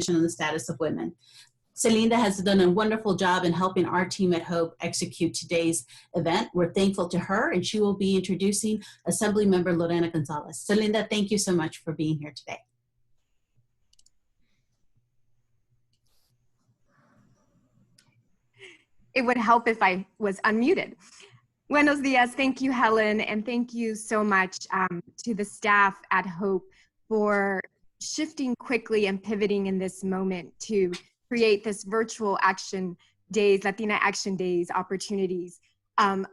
on the Status of Women. Celinda has done a wonderful job in helping our team at Hope execute today's event. We're thankful to her, and she will be introducing Assemblymember Lorena Gonzalez. Celinda, thank you so much for being here today. It would help if I was unmuted. Buenos dias, thank you, Helen, and thank you so much to the staff at Hope for shifting quickly and pivoting in this moment to create this virtual action days, Latina Action Days opportunities.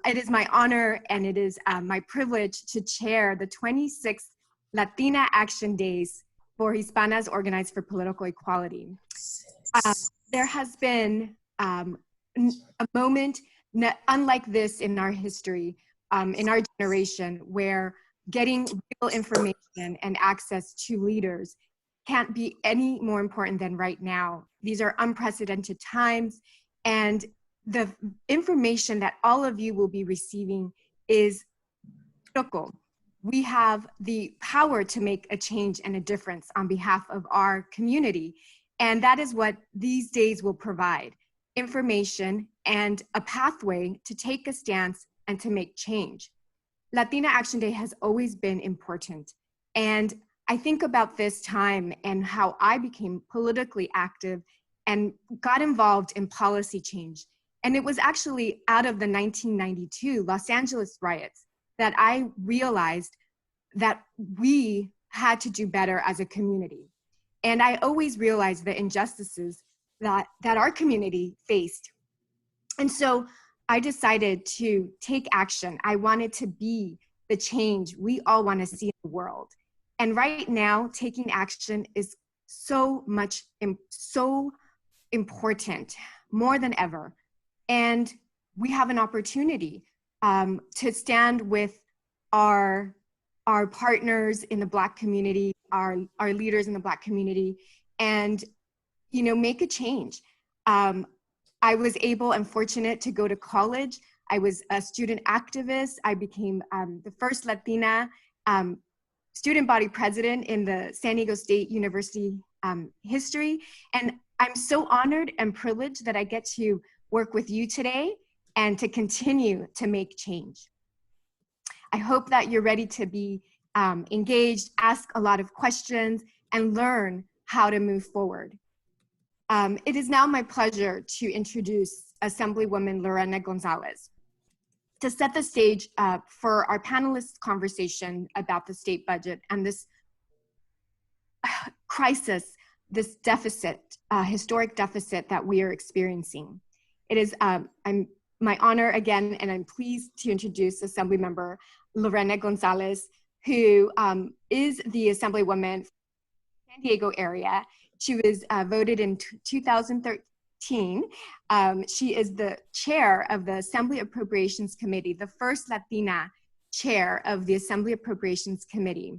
It is my honor and it is my privilege to chair the 26th Latina Action Days for Hispanas Organized for Political Equality. There has been a moment unlike this in our history, in our generation, where getting real information and access to leaders can't be any more important than right now. These are unprecedented times, and the information that all of you will be receiving is critical. We have the power to make a change and a difference on behalf of our community, and that is what these days will provide: information and a pathway to take a stance and to make change. Latina Action Day has always been important, and I think about this time and how I became politically active and got involved in policy change. And it was actually out of the 1992 Los Angeles riots that I realized that we had to do better as a community. And I always realized the injustices that our community faced. And so I decided to take action. I wanted to be the change we all want to see in the world. And right now, taking action is so important, more than ever. And we have an opportunity to stand with our partners in the Black community, our leaders in the Black community, and make a change. I was able and fortunate to go to college. I was a student activist. I became the first Latina student body president in the San Diego State University history. And I'm so honored and privileged that I get to work with you today and to continue to make change. I hope that you're ready to be engaged, ask a lot of questions, and learn how to move forward. It is now my pleasure to introduce Assemblywoman Lorena Gonzalez. To set the stage for our panelists' conversation about the state budget and this crisis, this deficit, historic deficit that we are experiencing. It is my honor again, and I'm pleased to introduce Assemblymember Lorena Gonzalez, who is the Assemblywoman from the San Diego area. She was voted in 2013. She is the chair of the Assembly Appropriations Committee, the first Latina chair of the Assembly Appropriations Committee.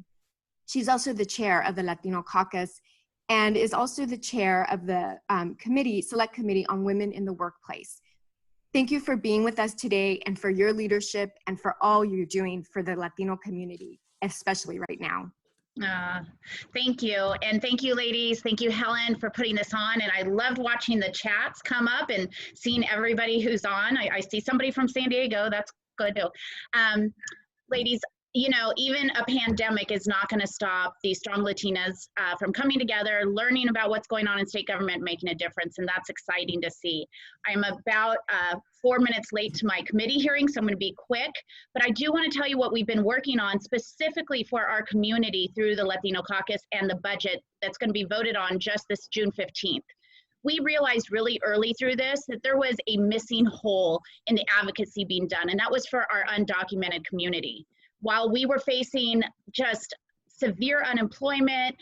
She's also the chair of the Latino Caucus and is also the chair of the Select Committee on Women in the Workplace. Thank you for being with us today and for your leadership and for all you're doing for the Latino community, especially right now. Thank you. And thank you, ladies. Thank you, Helen, for putting this on. And I loved watching the chats come up and seeing everybody who's on. I see somebody from San Diego. That's good. Ladies, even a pandemic is not going to stop these strong Latinas from coming together, learning about what's going on in state government, making a difference, and that's exciting to see. I'm about 4 minutes late to my committee hearing, so I'm going to be quick, but I do want to tell you what we've been working on specifically for our community through the Latino Caucus and the budget that's going to be voted on just this June 15th. We realized really early through this that there was a missing hole in the advocacy being done, and that was for our undocumented community. While we were facing just severe unemployment,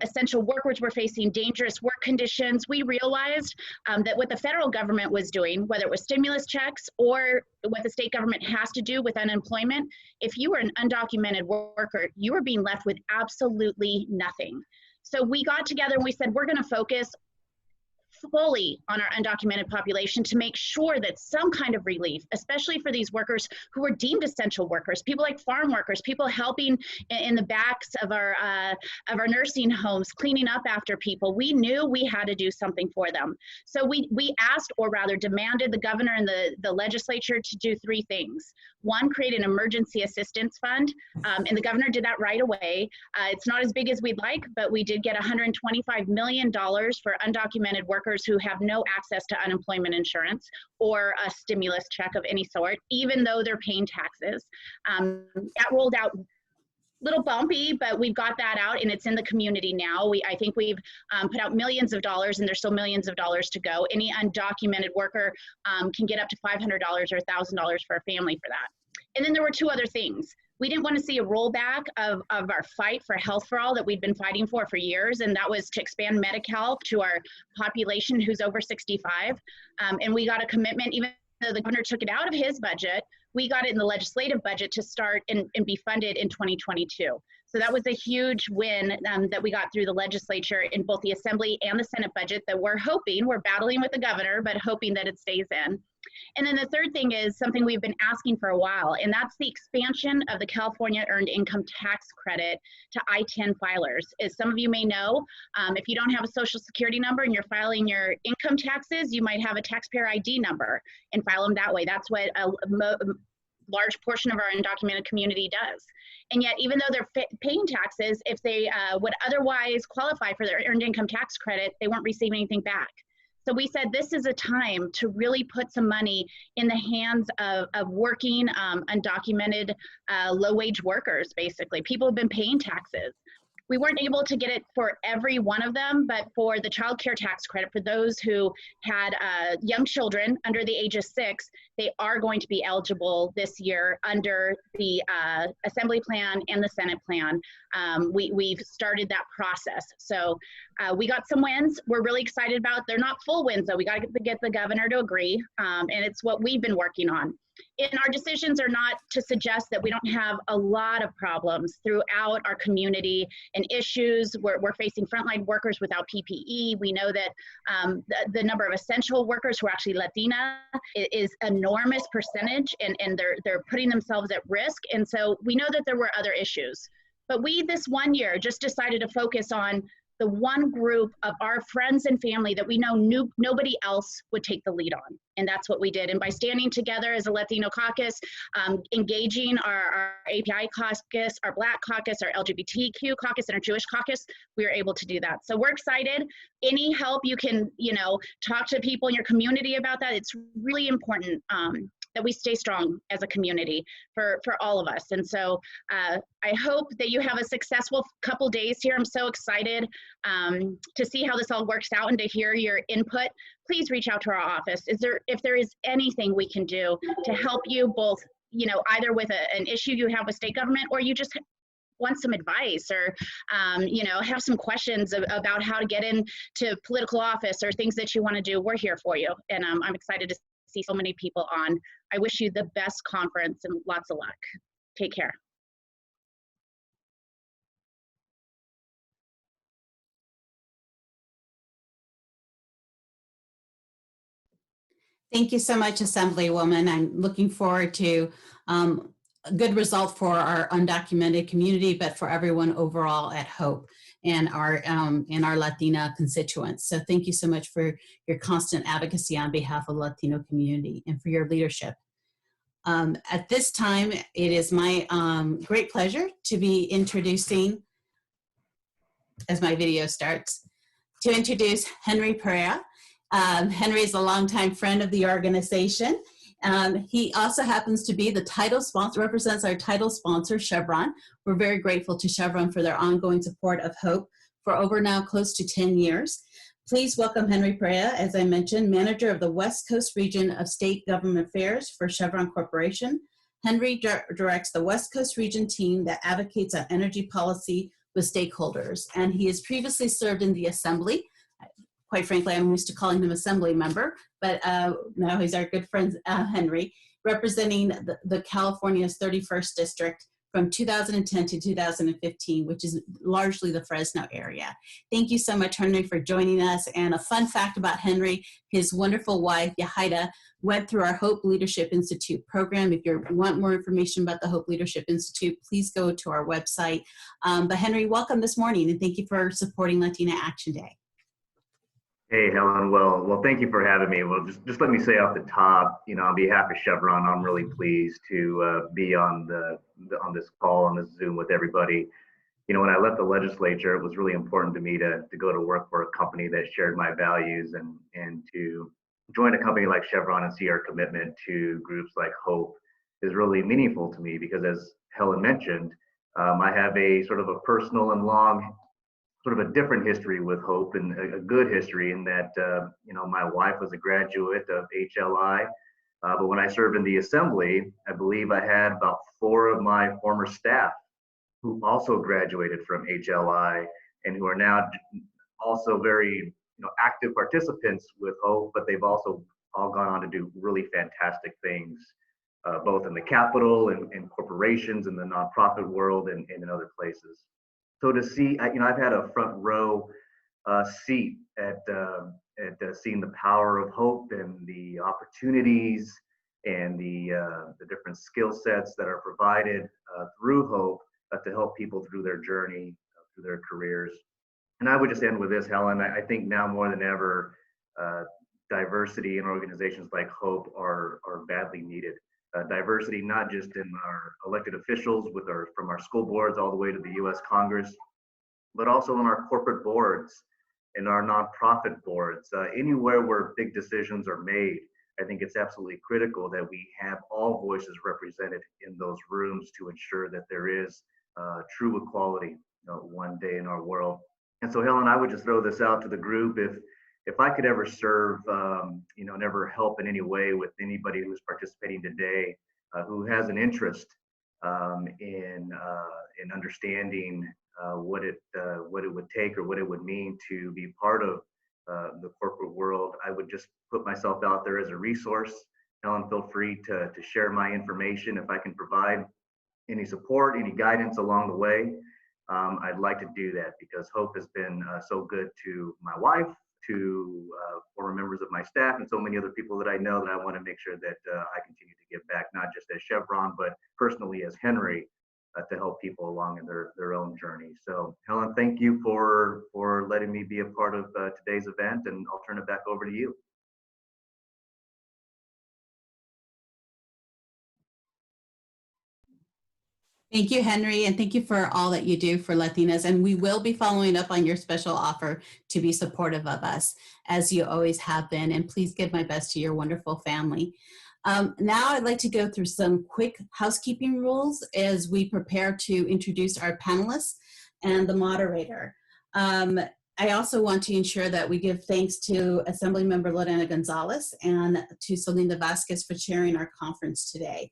essential workers were facing dangerous work conditions, we realized that what the federal government was doing, whether it was stimulus checks or what the state government has to do with unemployment, if you were an undocumented worker, you were being left with absolutely nothing. So we got together and we said, we're going to focus fully on our undocumented population to make sure that some kind of relief, especially for these workers who are deemed essential workers, people like farm workers, people helping in the backs of our nursing homes, cleaning up after people. We knew we had to do something for them. So we asked, or rather demanded, the governor and the legislature to do three things. One, create an emergency assistance fund, and the governor did that right away. It's not as big as we'd like, but we did get $125 million for undocumented workers who have no access to unemployment insurance or a stimulus check of any sort, even though they're paying taxes. That rolled out little bumpy, but we've got that out and it's in the community now. I think we've put out millions of dollars, and there's still millions of dollars to go. Any undocumented worker can get up to $500 or $1,000 for a family for that. And then there were two other things. We didn't want to see a rollback of our fight for health for all that we'd been fighting for years, and that was to expand Medi-Cal to our population who's over 65. And we got a commitment, even though the governor took it out of his budget, we got it in the legislative budget to start and be funded in 2022. So that was a huge win that we got through the legislature in both the Assembly and the Senate budget that we're battling with the governor, but hoping that it stays in. And then the third thing is something we've been asking for a while, and that's the expansion of the California Earned Income Tax Credit to I-10 filers. As some of you may know, if you don't have a Social Security number and you're filing your income taxes, you might have a taxpayer ID number and file them that way. That's what a large portion of our undocumented community does. And yet, even though they're paying taxes, if they would otherwise qualify for their Earned Income Tax Credit, they won't receive anything back. So we said this is a time to really put some money in the hands of working, undocumented, low-wage workers, basically. People have been paying taxes. We weren't able to get it for every one of them, but for the child care tax credit, for those who had young children under the age of 6, they are going to be eligible this year under the Assembly plan and the Senate plan. We've started that process. So we got some wins we're really excited about. They're not full wins, though. We got to get the governor to agree, and it's what we've been working on. And our decisions are not to suggest that we don't have a lot of problems throughout our community and issues. We're facing frontline workers without PPE. We know that the number of essential workers who are actually Latina is enormous percentage, and they're putting themselves at risk. And so we know that there were other issues. But we, this one year, just decided to focus on the one group of our friends and family that we know nobody else would take the lead on. And that's what we did. And by standing together as a Latino caucus, engaging our API caucus, our Black caucus, our LGBTQ caucus, and our Jewish caucus, we were able to do that. So we're excited. Any help you can, talk to people in your community about that. It's really important that we stay strong as a community for all of us. And so I hope that you have a successful couple days here. I'm so excited to see how this all works out and to hear your input. Please reach out to our office. If there is anything we can do to help you both, either with an issue you have with state government, or you just want some advice, or have some questions about how to get into political office or things that you want to do, we're here for you. And I'm excited to see so many people on. I wish you the best conference and lots of luck. Take care. Thank you so much, Assemblywoman. I'm looking forward to a good result for our undocumented community, but for everyone overall at Hope and our Latina constituents. So thank you so much for your constant advocacy on behalf of the Latino community and for your leadership. At this time, it is my great pleasure to be introducing, as my video starts, to introduce Henry Perea. Henry is a longtime friend of the organization. He also happens to be the title sponsor, represents our title sponsor, Chevron. We're very grateful to Chevron for their ongoing support of Hope for over now close to 10 years. Please welcome Henry Perea, as I mentioned, manager of the West Coast region of State Government Affairs for Chevron Corporation. Henry directs the West Coast region team that advocates on energy policy with stakeholders, and he has previously served in the Assembly. Quite frankly, I'm used to calling him Assembly member, but now he's our good friend, Henry, representing the California's 31st District from 2010 to 2015, which is largely the Fresno area. Thank you so much, Henry, for joining us. And a fun fact about Henry, his wonderful wife, Yahaira, went through our Hope Leadership Institute program. If you want more information about the Hope Leadership Institute, please go to our website. But Henry, welcome this morning, and thank you for supporting Latina Action Day. Hey, Helen. Well, thank you for having me. Well, just let me say off the top, on behalf of Chevron, I'm really pleased to be on this call, on this Zoom with everybody. When I left the legislature, it was really important to me to go to work for a company that shared my values, and to join a company like Chevron and see our commitment to groups like Hope is really meaningful to me, because as Helen mentioned, I have a sort of a personal and long, sort of a different history with Hope, and a good history in that, my wife was a graduate of HLI, but when I served in the Assembly, I believe I had about 4 of my former staff who also graduated from HLI and who are now also very active participants with Hope, but they've also all gone on to do really fantastic things, both in the Capitol and in corporations, in the nonprofit world, and in other places. So to see, I've had a front row seat at seeing the power of Hope and the opportunities and the different skill sets that are provided through Hope to help people through their journey, through their careers. And I would just end with this, Helen. I think now more than ever, diversity in organizations like Hope are badly needed. Diversity not just in our elected officials from our school boards all the way to the U.S. Congress, but also in our corporate boards, in our nonprofit boards, anywhere where big decisions are made. I think it's absolutely critical that we have all voices represented in those rooms to ensure that there is true equality one day in our world. And so, Helen, I would just throw this out to the group. If I could ever serve, and ever help in any way with anybody who's participating today, who has an interest in understanding what it would take or what it would mean to be part of the corporate world, I would just put myself out there as a resource. Helen, feel free to share my information. If I can provide any support, any guidance along the way, I'd like to do that, because Hope has been so good to my wife, to former members of my staff, and so many other people that I know, that I want to make sure that I continue to give back, not just as Chevron, but personally as Henry, to help people along in their own journey. So, Helen, thank you for letting me be a part of today's event, and I'll turn it back over to you. Thank you, Henry, and thank you for all that you do for Latinas. And we will be following up on your special offer to be supportive of us, as you always have been. And please give my best to your wonderful family. Now I'd like to go through some quick housekeeping rules as we prepare to introduce our panelists and the moderator. I also want to ensure that we give thanks to Assemblymember Lorena Gonzalez and to Selinda Vasquez for chairing our conference today.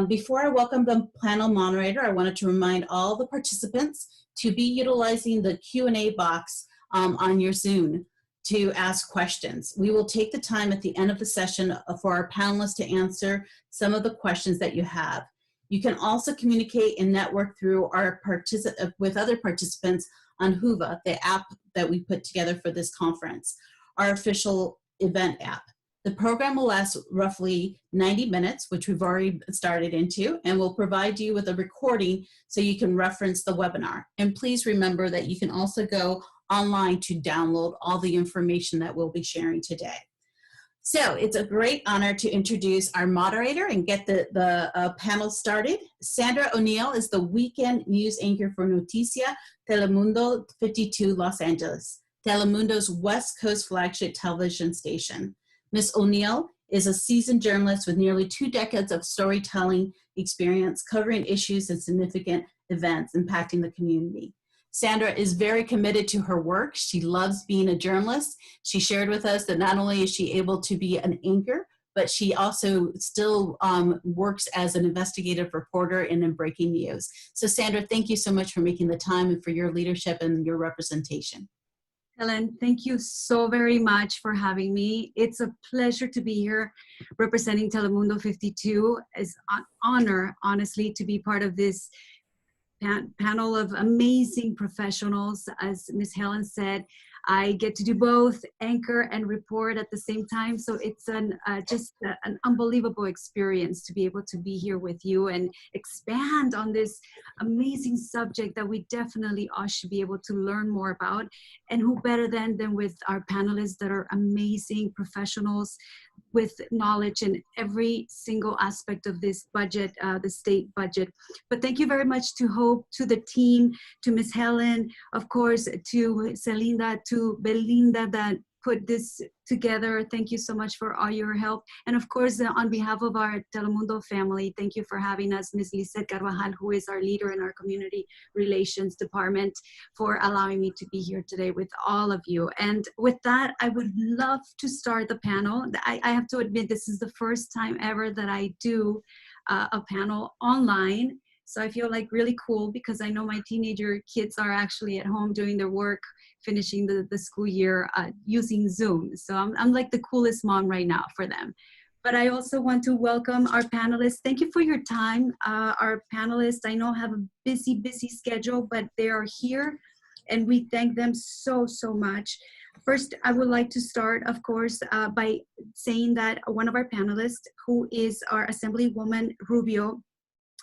Before I welcome the panel moderator, I wanted to remind all the participants to be utilizing the Q&A box on your Zoom to ask questions. We will take the time at the end of the session for our panelists to answer some of the questions that you have. You can also communicate and network through our with other participants on Whova, the app that we put together for this conference, our official event app. The program will last roughly 90 minutes, which we've already started into, and we'll provide you with a recording so you can reference the webinar. And please remember that you can also go online to download all the information that we'll be sharing today. So it's a great honor to introduce our moderator and get the panel started. Sandra O'Neill is the weekend news anchor for Noticia Telemundo 52 Los Angeles, Telemundo's West Coast flagship television station. Ms. O'Neill is a seasoned journalist with nearly 2 decades of storytelling experience covering issues and significant events impacting the community. Sandra is very committed to her work. She loves being a journalist. She shared with us that not only is she able to be an anchor, but she also still works as an investigative reporter and in breaking news. So Sandra, thank you so much for making the time and for your leadership and your representation. Helen, thank you so very much for having me. It's a pleasure to be here representing Telemundo 52. It's an honor, honestly, to be part of this panel of amazing professionals. As Ms. Helen said, I get to do both anchor and report at the same time. So it's just an unbelievable experience to be able to be here with you and expand on this amazing subject that we definitely all should be able to learn more about. And who better than with our panelists that are amazing professionals with knowledge in every single aspect of this budget, the state budget. But thank you very much to Hope, to the team, to Ms. Helen, of course, to Celinda, to Belinda that put this together. Thank you so much for all your help. And of course, on behalf of our Telemundo family, thank you for having us, Ms. Lizette Carvajal, who is our leader in our community relations department, for allowing me to be here today with all of you. And with that, I would love to start the panel. I have to admit, this is the first time ever that I do a panel online. So I feel like really cool because I know my teenager kids are actually at home doing their work, finishing the school year using Zoom. So I'm like the coolest mom right now for them. But I also want to welcome our panelists. Thank you for your time. Our panelists, I know, have a busy schedule, but they are here and we thank them so much. First, I would like to start, of course, by saying that one of our panelists, who is our Assemblywoman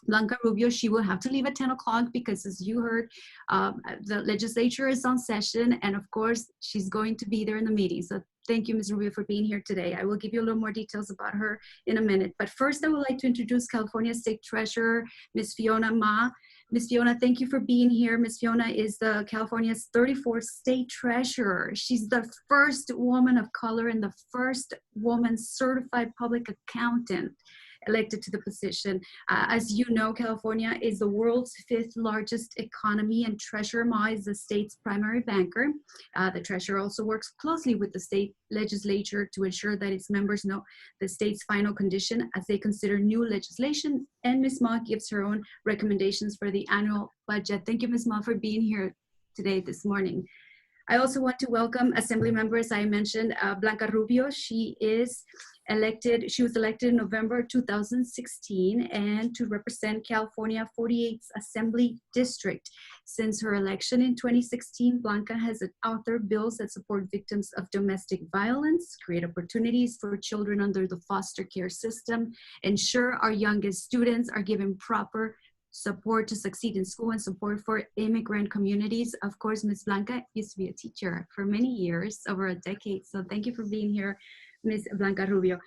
Blanca Rubio, she will have to leave at 10 o'clock because, as you heard, the legislature is on session, and of course, she's going to be there in the meeting. So thank you, Ms. Rubio, for being here today. I will give you a little more details about her in a minute. But first, I would like to introduce California State Treasurer, Ms. Fiona Ma. Ms. Fiona, thank you for being here. Ms. Fiona is the California's 34th State Treasurer. She's the first woman of color and the first woman certified public accountant elected to the position. As you know, California is the world's 5th largest economy, and Treasurer Ma is the state's primary banker. The treasurer also works closely with the state legislature to ensure that its members know the state's final condition as they consider new legislation, and Ms. Ma gives her own recommendations for the annual budget. Thank you, Ms. Ma, for being here today, this morning. I also want to welcome Assemblymember, as I mentioned, Blanca Rubio. She was elected in November 2016 and to represent California 48th Assembly District. Since her election in 2016, Blanca has authored bills that support victims of domestic violence, create opportunities for children under the foster care system, ensure our youngest students are given proper support to succeed in school, and support for immigrant communities. Of course, Ms. Blanca used to be a teacher for many years, over a decade. So thank you for being here, Ms. Blanca Rubio.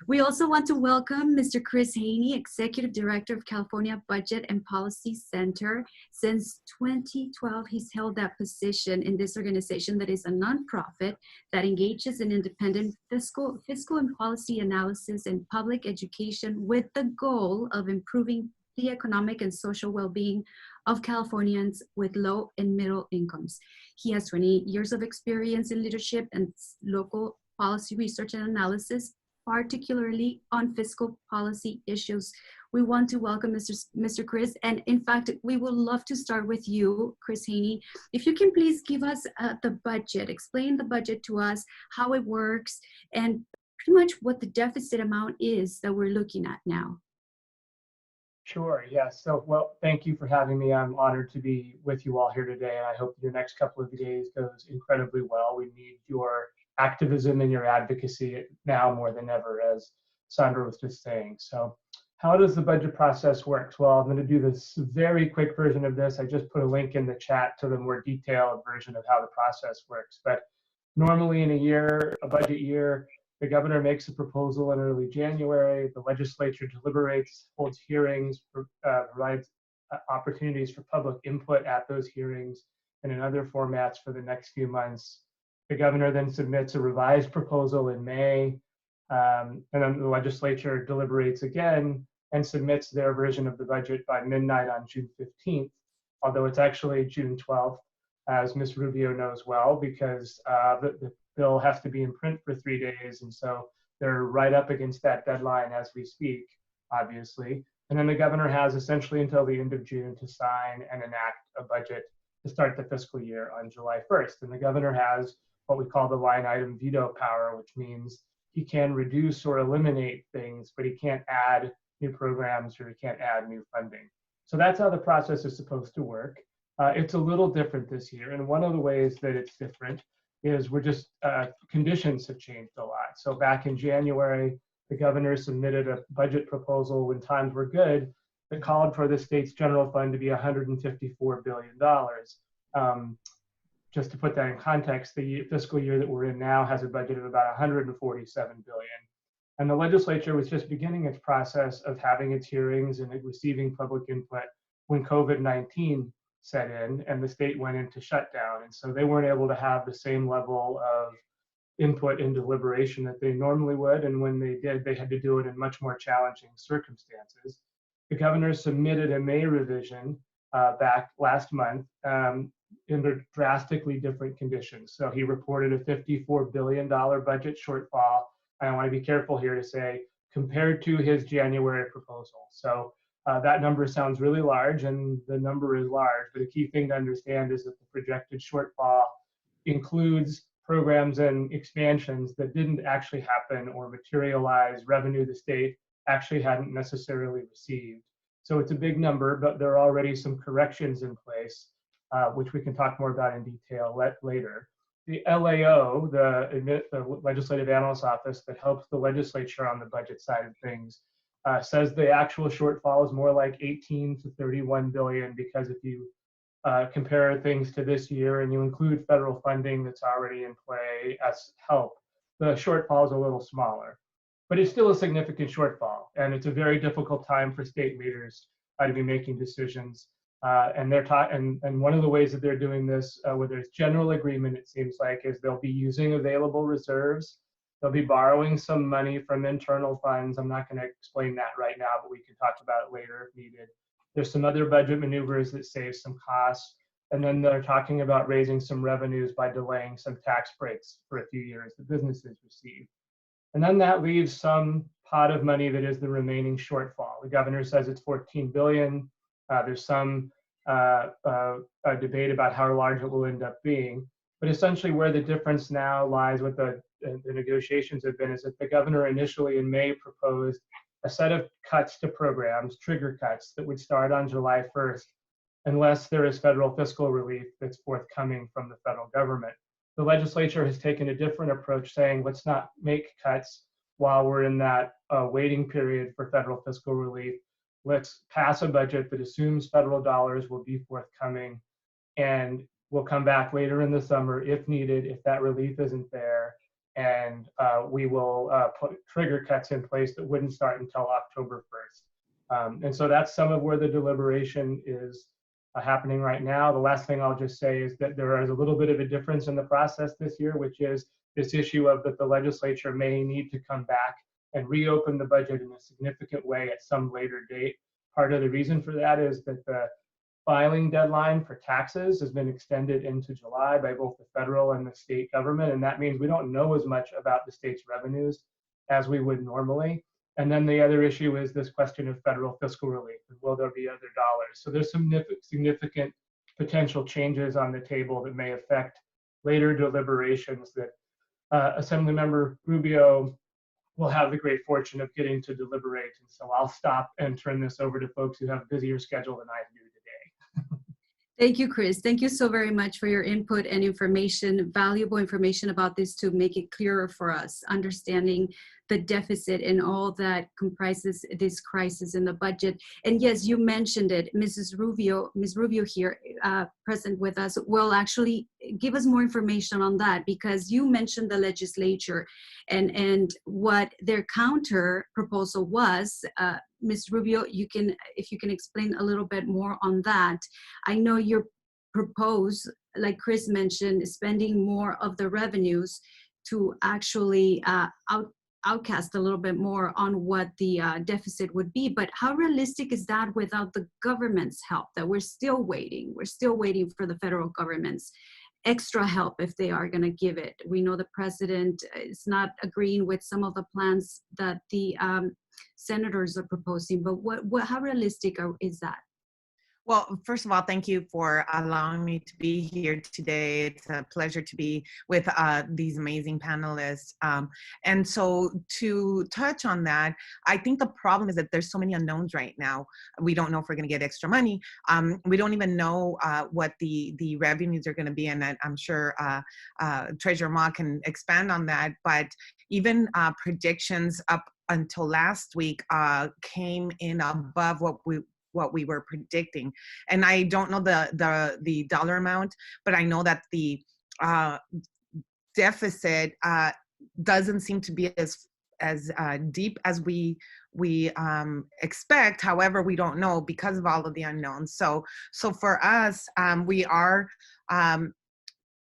We also want to welcome Mr. Chris Hoene, Executive Director of California Budget and Policy Center. Since 2012, he's held that position in this organization that is a nonprofit that engages in independent fiscal and policy analysis and public education with the goal of improving the economic and social well-being of Californians with low and middle incomes. He has 20 years of experience in leadership and local policy research and analysis, particularly on fiscal policy issues. We want to welcome Mr. Chris, and in fact, we would love to start with you, Chris Hoene. If you can please give us the budget, explain the budget to us, how it works, and pretty much what the deficit amount is that we're looking at now. Sure, yes. So, well, thank you for having me. I'm honored to be with you all here today, and I hope your next couple of days goes incredibly well. We need your activism and your advocacy now more than ever, as Sandra was just saying. So how does the budget process work? Well, I'm going to do this very quick version of this. I just put a link in the chat to the more detailed version of how the process works. But normally in a budget year, the governor makes a proposal in early January, the legislature deliberates, holds hearings, provides opportunities for public input at those hearings and in other formats for the next few months. The governor then submits a revised proposal in May, and then the legislature deliberates again and submits their version of the budget by midnight on June 15th, although it's actually June 12th, as Ms. Rubio knows well, because the bill has to be in print for 3 days, and so they're right up against that deadline as we speak, obviously. And then the governor has essentially until the end of June to sign and enact a budget to start the fiscal year on July 1st. And the governor has what we call the line item veto power, which means he can reduce or eliminate things, but he can't add new programs or he can't add new funding. So that's how the process is supposed to work. It's a little different this year. And one of the ways that it's different is conditions have changed a lot. So back in January, the governor submitted a budget proposal when times were good that called for the state's general fund to be $154 billion. Just to put that in context, the fiscal year that we're in now has a budget of about $147 billion. And the legislature was just beginning its process of having its hearings and receiving public input when COVID-19 set in and the state went into shutdown. And so they weren't able to have the same level of input and deliberation that they normally would. And when they did, they had to do it in much more challenging circumstances. The governor submitted a May revision back last month under drastically different conditions. So he reported a $54 billion budget shortfall. And I want to be careful here to say, compared to his January proposal. So that number sounds really large, and the number is large, but a key thing to understand is that the projected shortfall includes programs and expansions that didn't actually happen or materialize revenue the state actually hadn't necessarily received. So it's a big number, but there are already some corrections in place, which we can talk more about in detail later. The LAO, the Legislative Analyst's Office that helps the legislature on the budget side of things, says the actual shortfall is more like 18 to 31 billion, because if you compare things to this year and you include federal funding that's already in play as help, the shortfall is a little smaller. But it's still a significant shortfall, and it's a very difficult time for state leaders to be making decisions. And one of the ways that they're doing this, where there's general agreement, it seems like, is they'll be using available reserves. They'll be borrowing some money from internal funds. I'm not going to explain that right now, but we can talk about it later if needed. There's some other budget maneuvers that save some costs. And then they're talking about raising some revenues by delaying some tax breaks for a few years that businesses receive. And then that leaves some pot of money that is the remaining shortfall. The governor says it's 14 billion. There's some debate about how large it will end up being. But essentially where the difference now lies with the negotiations have been is that the governor initially in May proposed a set of cuts to programs, trigger cuts, that would start on July 1st, unless there is federal fiscal relief that's forthcoming from the federal government. The legislature has taken a different approach, saying let's not make cuts while we're in that waiting period for federal fiscal relief. Let's pass a budget that assumes federal dollars will be forthcoming, and we'll come back later in the summer if needed, if that relief isn't there, and we will put trigger cuts in place that wouldn't start until October 1st. And so that's some of where the deliberation is happening right now. The last thing I'll just say is that there is a little bit of a difference in the process this year, which is this issue of that the legislature may need to come back and reopen the budget in a significant way at some later date. Part of the reason for that is that the filing deadline for taxes has been extended into July by both the federal and the state government, and that means we don't know as much about the state's revenues as we would normally. And then the other issue is this question of federal fiscal relief, and will there be other dollars? So there's some significant potential changes on the table that may affect later deliberations that Assemblymember Rubio will have the great fortune of getting to deliberate. And so I'll stop and turn this over to folks who have a busier schedule than I do today. Thank you, Chris. Thank you so very much for your input and information, valuable information about this to make it clearer for us, understanding the deficit and all that comprises this crisis in the budget. And yes, you mentioned it, Ms. Rubio here, present with us, will actually give us more information on that, because you mentioned the legislature and what their counter proposal was. Ms. Rubio, if you can explain a little bit more on that. I know you propose, like Chris mentioned, spending more of the revenues to actually outcast a little bit more on what the deficit would be. But how realistic is that without the government's help? That we're still waiting for the federal government's extra help if they are going to give it. We know the president is not agreeing with some of the plans that the senators are proposing, but how realistic is that? Well, first of all, thank you for allowing me to be here today. It's a pleasure to be with these amazing panelists. And so to touch on that, I think the problem is that there's so many unknowns right now. We don't know if we're going to get extra money. We don't even know what the revenues are going to be. And I'm sure Treasurer Ma can expand on that. But even predictions up until last week came in above what we were predicting. And I don't know the dollar amount, but I know that the deficit doesn't seem to be as deep as we expect. However, we don't know because of all of the unknowns. So for us, we are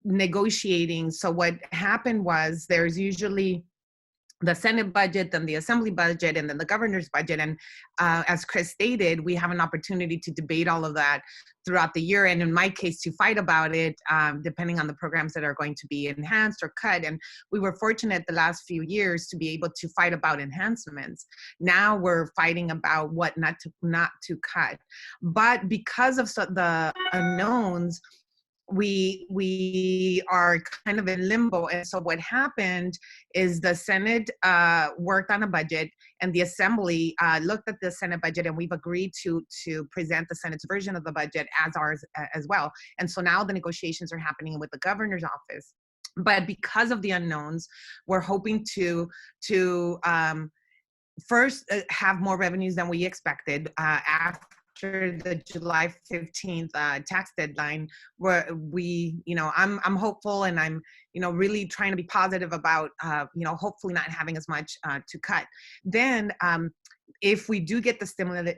negotiating. So what happened was there's usually the Senate budget, then the Assembly budget, and then the governor's budget. And as Chris stated, we have an opportunity to debate all of that throughout the year. And in my case, to fight about it, depending on the programs that are going to be enhanced or cut. And we were fortunate the last few years to be able to fight about enhancements. Now we're fighting about what not to cut. But because of the unknowns, we are kind of in limbo. And so what happened is the Senate worked on a budget, and the Assembly looked at the Senate budget, and we've agreed to present the Senate's version of the budget as ours as well. And so now the negotiations are happening with the governor's office. But because of the unknowns, we're hoping to first have more revenues than we expected after the July 15th tax deadline, where I'm hopeful, and I'm, really trying to be positive about, hopefully not having as much to cut. Then if we do get the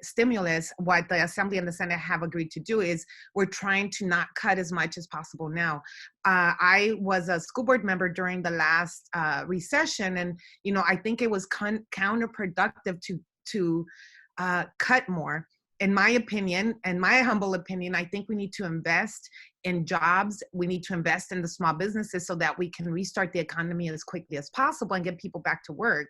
stimulus, what the Assembly and the Senate have agreed to do is we're trying to not cut as much as possible now. I was a school board member during the last recession, and, I think it was counterproductive to cut more. In my opinion, and my humble opinion, I think we need to invest in jobs. We need to invest in the small businesses so that we can restart the economy as quickly as possible and get people back to work.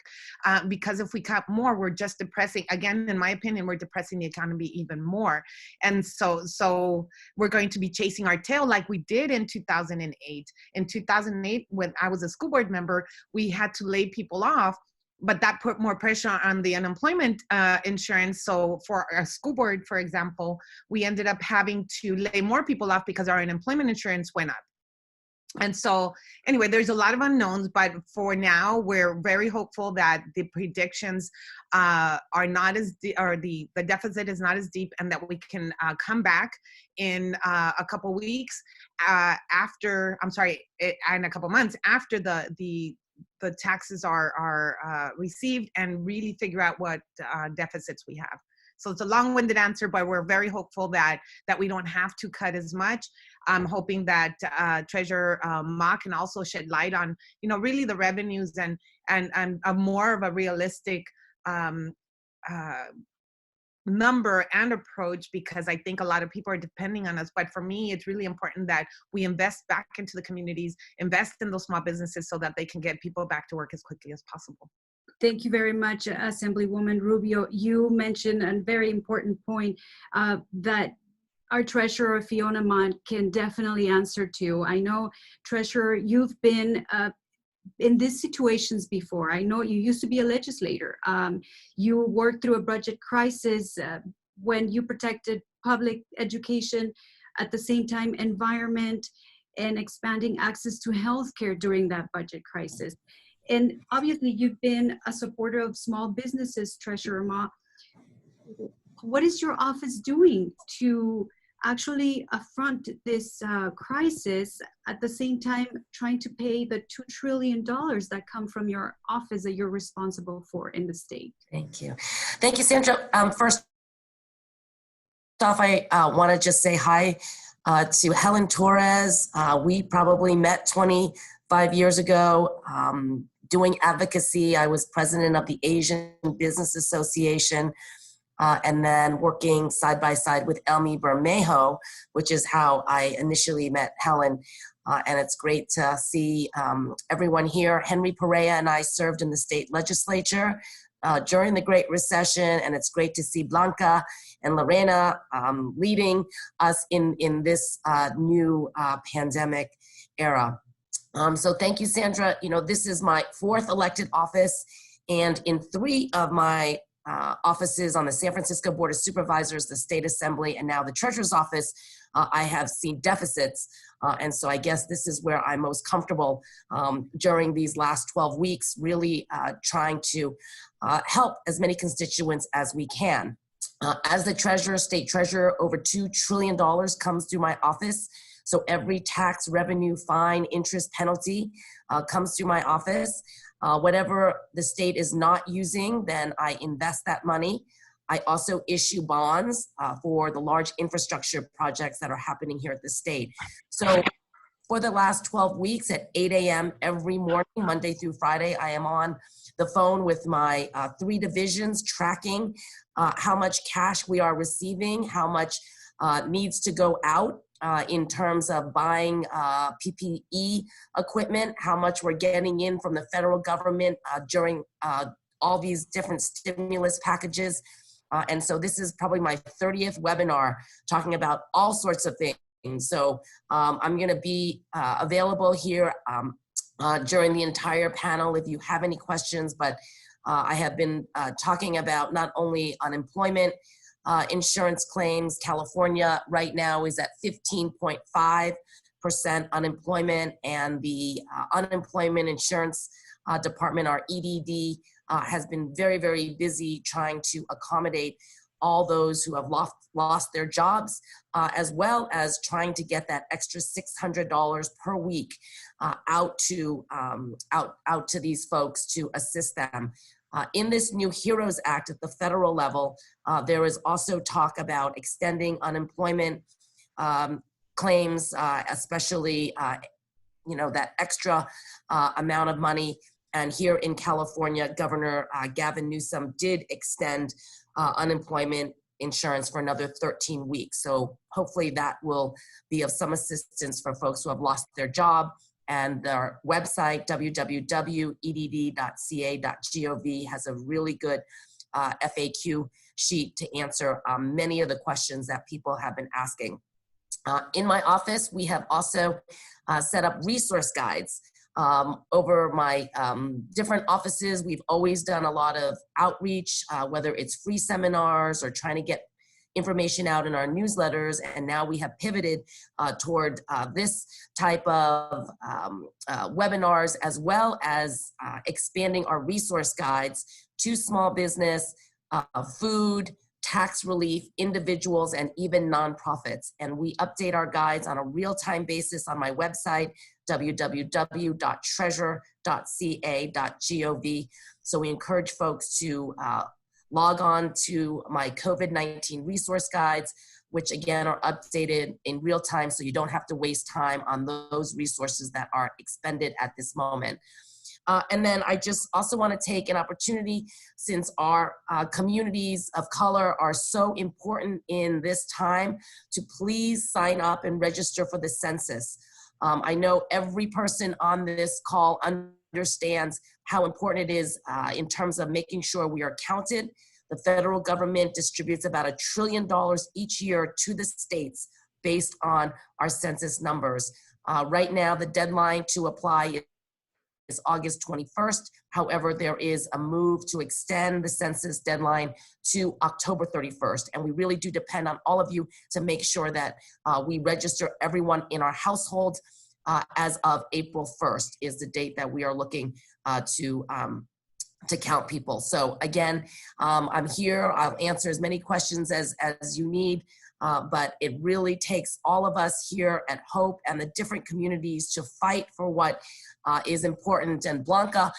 Because if we cut more, we're just depressing, again, in my opinion, we're depressing the economy even more. And so we're going to be chasing our tail like we did in 2008. In 2008, when I was a school board member, we had to lay people off, but that put more pressure on the unemployment insurance. So for our school board, for example, we ended up having to lay more people off because our unemployment insurance went up. And so anyway, there's a lot of unknowns, but for now, we're very hopeful that the predictions are not as or the deficit is not as deep, and that we can come back in a couple weeks in a couple months after the taxes are received, and really figure out what deficits we have. So it's a long-winded answer, but we're very hopeful that we don't have to cut as much. I'm hoping that Treasurer Ma can also shed light on, really the revenues and a more of a realistic number and approach, because I think a lot of people are depending on us. But for me, it's really important that we invest back into the communities, invest in those small businesses so that they can get people back to work as quickly as possible. Thank you very much, Assemblywoman Rubio. You mentioned a very important point that our Treasurer, Fiona Mont, can definitely answer to. I know, Treasurer, you've been in these situations before. I know you used to be a legislator. You worked through a budget crisis when you protected public education, at the same time environment, and expanding access to healthcare during that budget crisis. And obviously you've been a supporter of small businesses, Treasurer Ma. What is your office doing to actually affront this crisis, at the same time trying to pay the $2 trillion that come from your office that you're responsible for in the state? Thank you. Thank you, Sandra. First off, I want to just say hi to Helen Torres. We probably met 25 years ago doing advocacy. I was president of the Asian Business Association. And then working side by side with Elmi Bermejo, which is how I initially met Helen. and it's great to see everyone here. Henry Perea and I served in the state legislature during the Great Recession, and it's great to see Blanca and Lorena leading us in this new pandemic era. So thank you, Sandra. You know, this is my 4th elected office, and in 3 of my offices on the San Francisco Board of Supervisors, the State Assembly, and now the Treasurer's Office, I have seen deficits. And so I guess this is where I'm most comfortable during these last 12 weeks, really trying to help as many constituents as we can. As the treasurer, state treasurer, over $2 trillion comes through my office. So every tax, revenue, fine, interest, penalty comes through my office. Whatever the state is not using, then I invest that money. I also issue bonds for the large infrastructure projects that are happening here at the state. So for the last 12 weeks at 8 a.m. every morning, Monday through Friday, I am on the phone with my 3 divisions tracking how much cash we are receiving, how much needs to go out in terms of buying PPE equipment, how much we're getting in from the federal government during all these different stimulus packages. And so this is probably my 30th webinar talking about all sorts of things. So I'm gonna be available here during the entire panel if you have any questions, but I have been talking about not only unemployment, insurance claims. California right now is at 15.5% unemployment, and the unemployment insurance department, our EDD, has been very, very busy trying to accommodate all those who have lost their jobs, as well as trying to get that extra $600 per week out to these folks to assist them. In this new HEROES Act at the federal level, there is also talk about extending unemployment claims, especially that extra amount of money. And here in California, Governor Gavin Newsom did extend unemployment insurance for another 13 weeks. So hopefully that will be of some assistance for folks who have lost their job. And their website, www.edd.ca.gov, has a really good FAQ sheet to answer many of the questions that people have been asking. In my office, we have also set up resource guides. Over my different offices, we've always done a lot of outreach, whether it's free seminars or trying to get information out in our newsletters, and now we have pivoted toward this type of webinars, as well as expanding our resource guides to small business, food, tax relief, individuals, and even nonprofits. And we update our guides on a real-time basis on my website, www.treasure.ca.gov. So we encourage folks to log on to my COVID-19 resource guides, which again are updated in real time, so you don't have to waste time on those resources that are expended at this moment. And then I just also want to take an opportunity, since our communities of color are so important in this time, to please sign up and register for the census. I know every person on this call understands how important it is in terms of making sure we are counted. The federal government distributes about $1 trillion each year to the states based on our census numbers. Right now, the deadline to apply is August 21st. However, there is a move to extend the census deadline to October 31st. And we really do depend on all of you to make sure that we register everyone in our household as of April 1st is the date that we are looking to count people. So again, I'm here. I'll answer as many questions as you need. But it really takes all of us here at Hope and the different communities to fight for what is important. And Blanca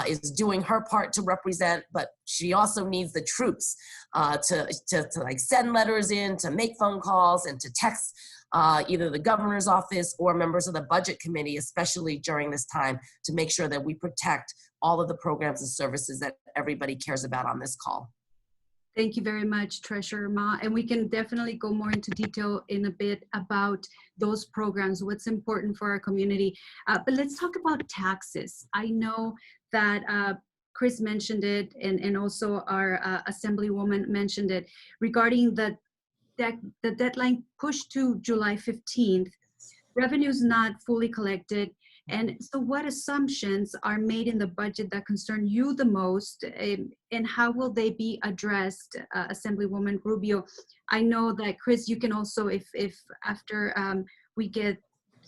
is doing her part to represent, but she also needs the troops to like send letters in, to make phone calls, and to text either the governor's office or members of the budget committee, especially during this time, to make sure that we protect all of the programs and services that everybody cares about on this call. Thank you very much, Treasurer Ma. And we can definitely go more into detail in a bit about those programs, what's important for our community. But let's talk about taxes. I know that Chris mentioned it, and also our Assemblywoman mentioned it, regarding the deadline pushed to July 15th. Revenues not fully collected. And so what assumptions are made in the budget that concern you the most, and how will they be addressed, Assemblywoman Rubio? I know that, Chris, you can also, if after we get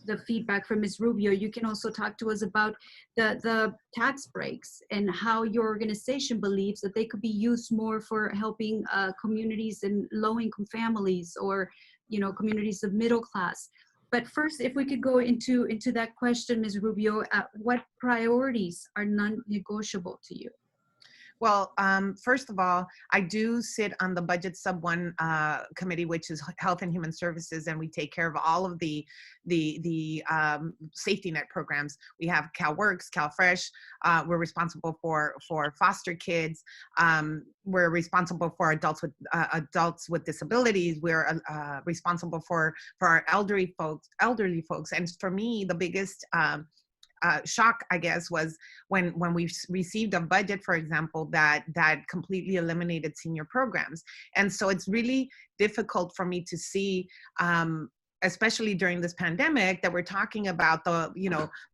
the feedback from Ms. Rubio, you can also talk to us about the tax breaks and how your organization believes that they could be used more for helping communities and low-income families, or communities of middle class. But first, if we could go into that question, Ms. Rubio, what priorities are non-negotiable to you? Well, first of all, I do sit on the Budget Sub 1 committee, which is Health and Human Services, and we take care of all of the safety net programs. We have CalWorks, CalFresh. We're responsible for foster kids. We're responsible for adults with disabilities. We're responsible for our elderly folks. And for me, the biggest shock, I guess, was when we received a budget, for example, that completely eliminated senior programs. And so it's really difficult for me to see, especially during this pandemic, that we're talking about the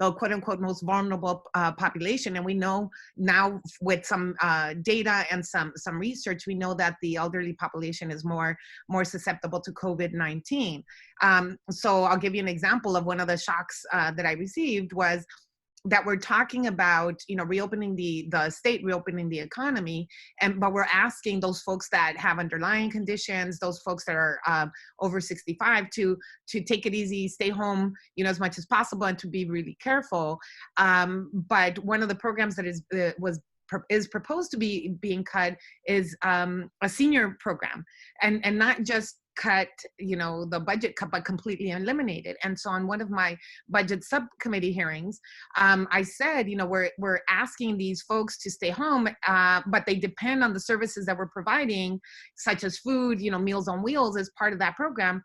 quote unquote most vulnerable population. And we know now with some data and some research, we know that the elderly population is more susceptible to COVID-19. So I'll give you an example of one of the shocks that I received was that we're talking about, reopening the state, reopening the economy, but we're asking those folks that have underlying conditions, those folks that are over 65 to take it easy, stay home, as much as possible, and to be really careful. But one of the programs that is proposed to be being cut is a senior program, and not just cut, the budget cut, but completely eliminated. And so on one of my budget subcommittee hearings, I said, we're asking these folks to stay home, but they depend on the services that we're providing, such as food, Meals on Wheels as part of that program,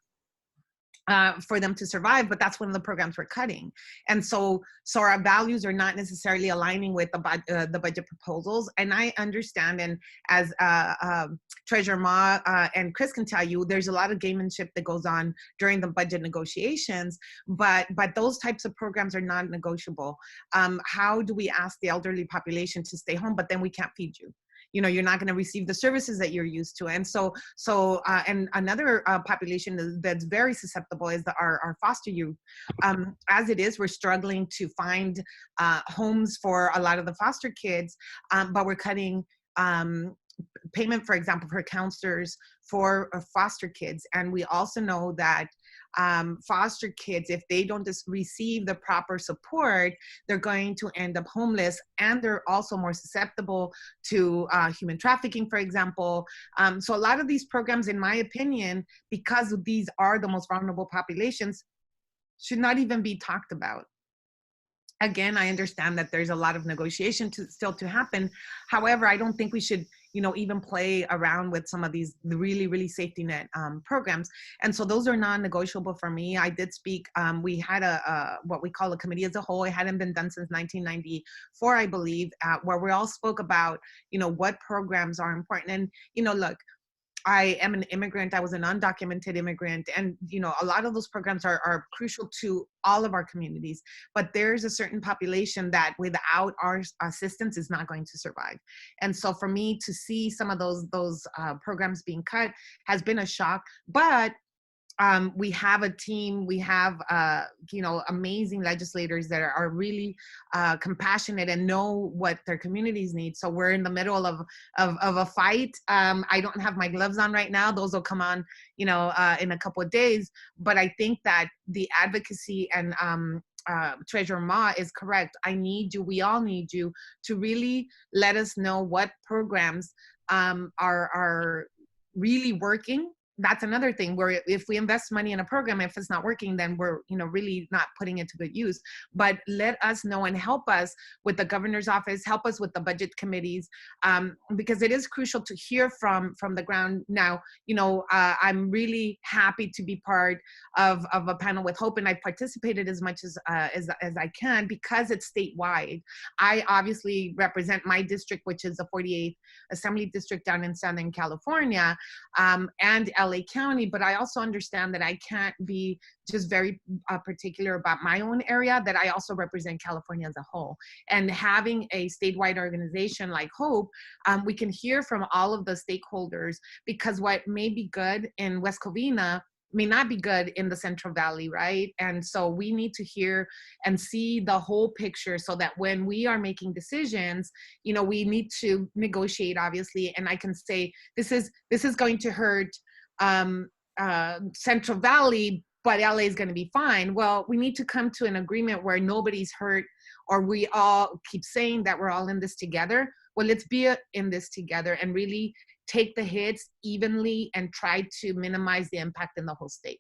for them to survive, but that's one of the programs we're cutting. And so our values are not necessarily aligning with the budget proposals. And I understand, and as Treasurer Ma and Chris can tell you, there's a lot of gamemanship that goes on during the budget negotiations, but those types of programs are non-negotiable. How do we ask the elderly population to stay home, but then we can't feed you? You're not going to receive the services that you're used to. And so and another population that's very susceptible is our foster youth. As it is, we're struggling to find homes for a lot of the foster kids, but we're cutting payment, for example, for counselors for foster kids. And we also know that foster kids, if they don't receive the proper support, they're going to end up homeless, and they're also more susceptible to human trafficking, for example. So a lot of these programs, in my opinion, because these are the most vulnerable populations, should not even be talked about. Again, I understand that there's a lot of negotiation still to happen. However, I don't think we should, even play around with some of these really, really safety net programs. And so those are non-negotiable for me. I did speak, we had what we call a committee as a whole. It hadn't been done since 1994, I believe, where we all spoke about, what programs are important. And, look, I am an immigrant. I was an undocumented immigrant. And, a lot of those programs are crucial to all of our communities. But there's a certain population that without our assistance is not going to survive. And so for me to see some of those programs being cut has been a shock. But we have a team, we have, amazing legislators that are really compassionate and know what their communities need. So we're in the middle of a fight. I don't have my gloves on right now. Those will come on, in a couple of days. But I think that the advocacy and Treasurer Ma is correct. I need you, we all need you to really let us know what programs are really working that's another thing where if we invest money in a program, if it's not working, then we're, really not putting it to good use. But let us know and help us with the governor's office, help us with the budget committees, because it is crucial to hear from the ground. Now, I'm really happy to be part of a panel with Hope, and I participated as much as I can because it's statewide. I obviously represent my district, which is the 48th Assembly District down in Southern California, and LA County, but I also understand that I can't be just very particular about my own area, that I also represent California as a whole. And having a statewide organization like Hope, we can hear from all of the stakeholders, because what may be good in West Covina may not be good in the Central Valley, right? And so we need to hear and see the whole picture so that when we are making decisions, we need to negotiate, obviously. And I can say, this is going to hurt Central Valley, but LA is going to be fine. Well, we need to come to an agreement where nobody's hurt, or we all keep saying that we're all in this together. Well, let's be in this together and really take the hits evenly and try to minimize the impact in the whole state.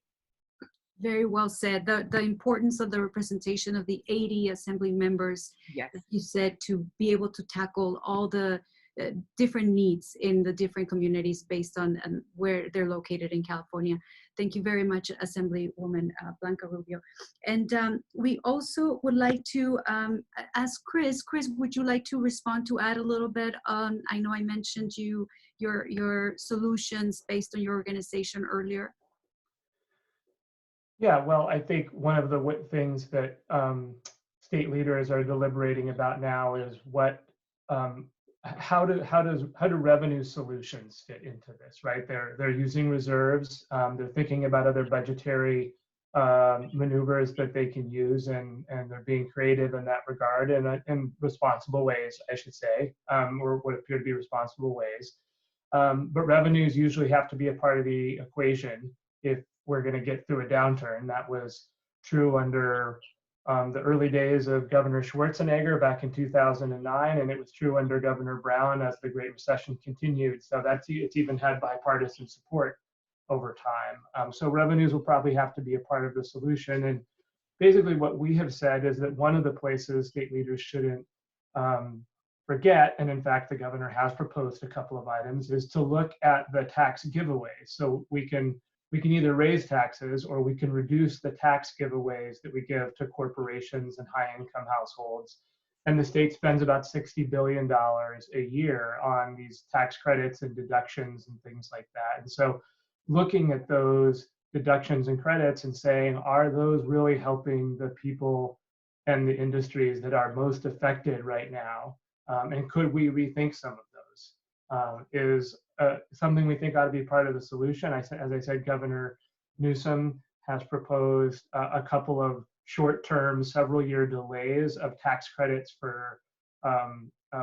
Very well said. The importance of the representation of the 80 Assembly members, yes, you said, to be able to tackle all the different needs in the different communities based on where they're located in California. Thank you very much, Assemblywoman Blanca Rubio. And we also would like to ask Chris. Chris, would you like to respond, to add a little bit on, I know I mentioned your solutions based on your organization earlier. Yeah, well, I think one of the things that state leaders are deliberating about now is how do revenue solutions fit into this, right? They're using reserves. They're thinking about other budgetary maneuvers that they can use, and they're being creative in that regard, and in responsible ways, I should say, or what appear to be responsible ways. But revenues usually have to be a part of the equation if we're going to get through a downturn. That was true under the early days of Governor Schwarzenegger back in 2009, and it was true under Governor Brown as the Great Recession continued. So it's even had bipartisan support over time. So revenues will probably have to be a part of the solution. And basically what we have said is that one of the places state leaders shouldn't forget, and in fact the governor has proposed a couple of items, is to look at the tax giveaways. So we can either raise taxes, or we can reduce the tax giveaways that we give to corporations and high-income households. And the state spends about $60 billion a year on these tax credits and deductions and things like that. And so looking at those deductions and credits and saying, are those really helping the people and the industries that are most affected right now? And could we rethink some of those? Is something we think ought to be part of the solution. As I said, Governor Newsom has proposed a couple of short-term, several-year delays of tax credits for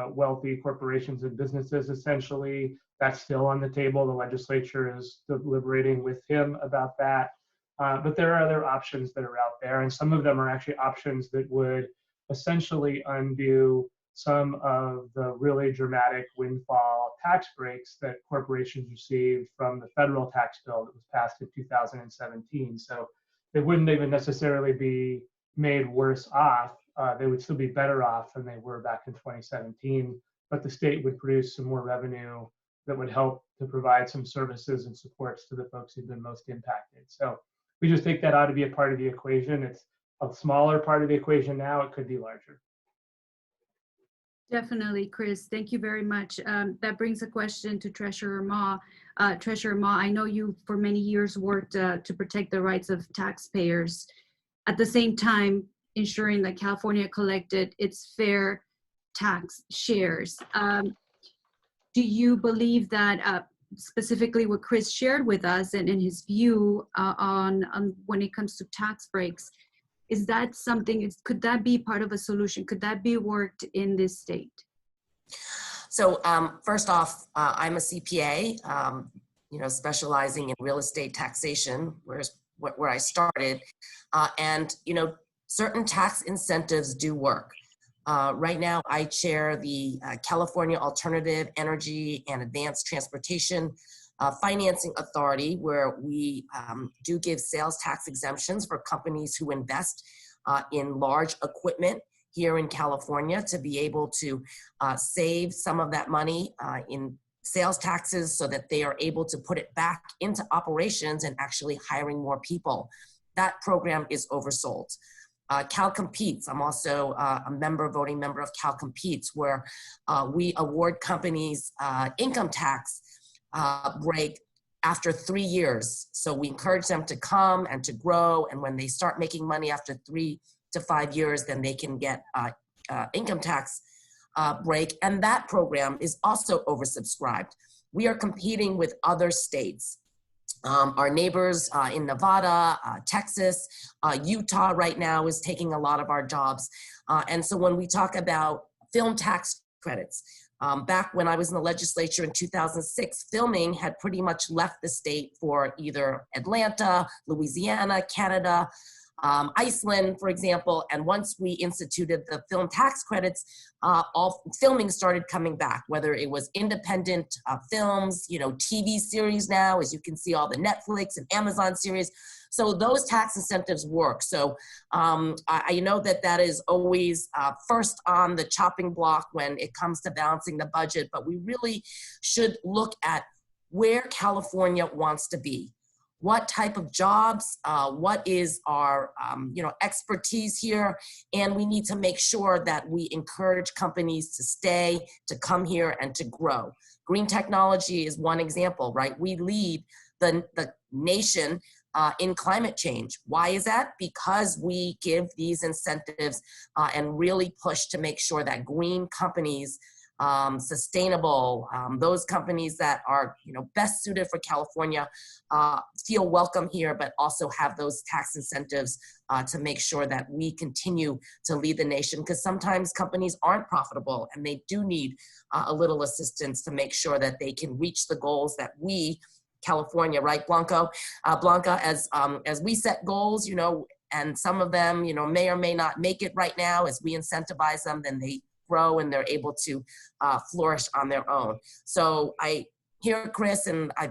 wealthy corporations and businesses. Essentially, that's still on the table. The legislature is deliberating with him about that. But there are other options that are out there, and some of them are actually options that would essentially undo some of the really dramatic windfall tax breaks that corporations received from the federal tax bill that was passed in 2017. So they wouldn't even necessarily be made worse off. They would still be better off than they were back in 2017, but the state would produce some more revenue that would help to provide some services and supports to the folks who've been most impacted. So we just think that ought to be a part of the equation. It's a smaller part of the equation now. It could be larger. Definitely, Chris. Thank you very much. That brings a question to Treasurer Ma. Treasurer Ma, I know you for many years worked to protect the rights of taxpayers, at the same time ensuring that California collected its fair tax shares. Do you believe that specifically what Chris shared with us and in his view on when it comes to tax breaks, is that something, could that be part of a solution? Could that be worked in this state? So first off, I'm a CPA, specializing in real estate taxation, where I started. And, certain tax incentives do work. Right now, I chair the California Alternative Energy and Advanced Transportation financing authority, where we do give sales tax exemptions for companies who invest in large equipment here in California to be able to save some of that money in sales taxes so that they are able to put it back into operations and actually hiring more people. That program is oversold. Cal Competes, I'm also a voting member of Cal Competes, where we award companies income tax break after 3 years. So we encourage them to come and to grow, and when they start making money after 3 to 5 years, then they can get income tax break, and that program is also oversubscribed. We are competing with other states. Our neighbors in Nevada, Texas, Utah right now is taking a lot of our jobs. And so when we talk about film tax credits, back when I was in the legislature in 2006, filming had pretty much left the state for either Atlanta, Louisiana, Canada, Iceland, for example. And once we instituted the film tax credits, all filming started coming back, whether it was independent films, TV series now, as you can see, all the Netflix and Amazon series. So those tax incentives work. So I know that is always first on the chopping block when it comes to balancing the budget, but we really should look at where California wants to be. What type of jobs, what is our expertise here, and we need to make sure that we encourage companies to stay, to come here, and to grow. Green technology is one example, right? We lead the nation in climate change. Why is that? Because we give these incentives and really push to make sure that green companies, sustainable, those companies that are best suited for California feel welcome here, but also have those tax incentives to make sure that we continue to lead the nation, because sometimes companies aren't profitable and they do need a little assistance to make sure that they can reach the goals that we, California, right, Blanca, as we set goals, and some of them, may or may not make it right now. As we incentivize them, then they grow and they're able to flourish on their own. So I hear Chris, and I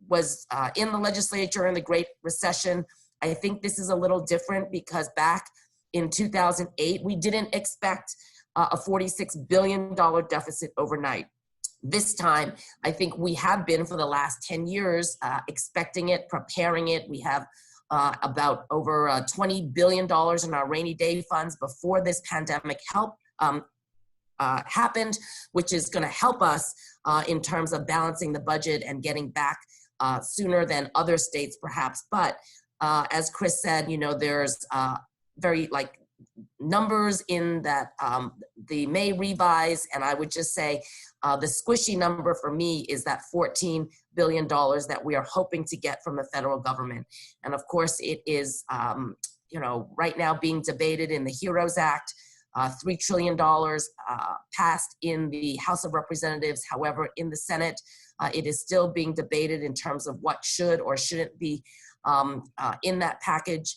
was in the legislature in the Great Recession. I think this is a little different because back in 2008, we didn't expect a $46 billion deficit overnight. This time, I think we have been for the last 10 years expecting it, preparing it. We have about over $20 billion in our rainy day funds before this pandemic happened, which is going to help us in terms of balancing the budget and getting back sooner than other states perhaps. But as Chris said, there's very numbers in that the May revise, and I would just say the squishy number for me is that $14 billion that we are hoping to get from the federal government. And of course it is right now being debated in the HEROES Act. $3 trillion passed in the House of Representatives. However, in the Senate, it is still being debated in terms of what should or shouldn't be in that package.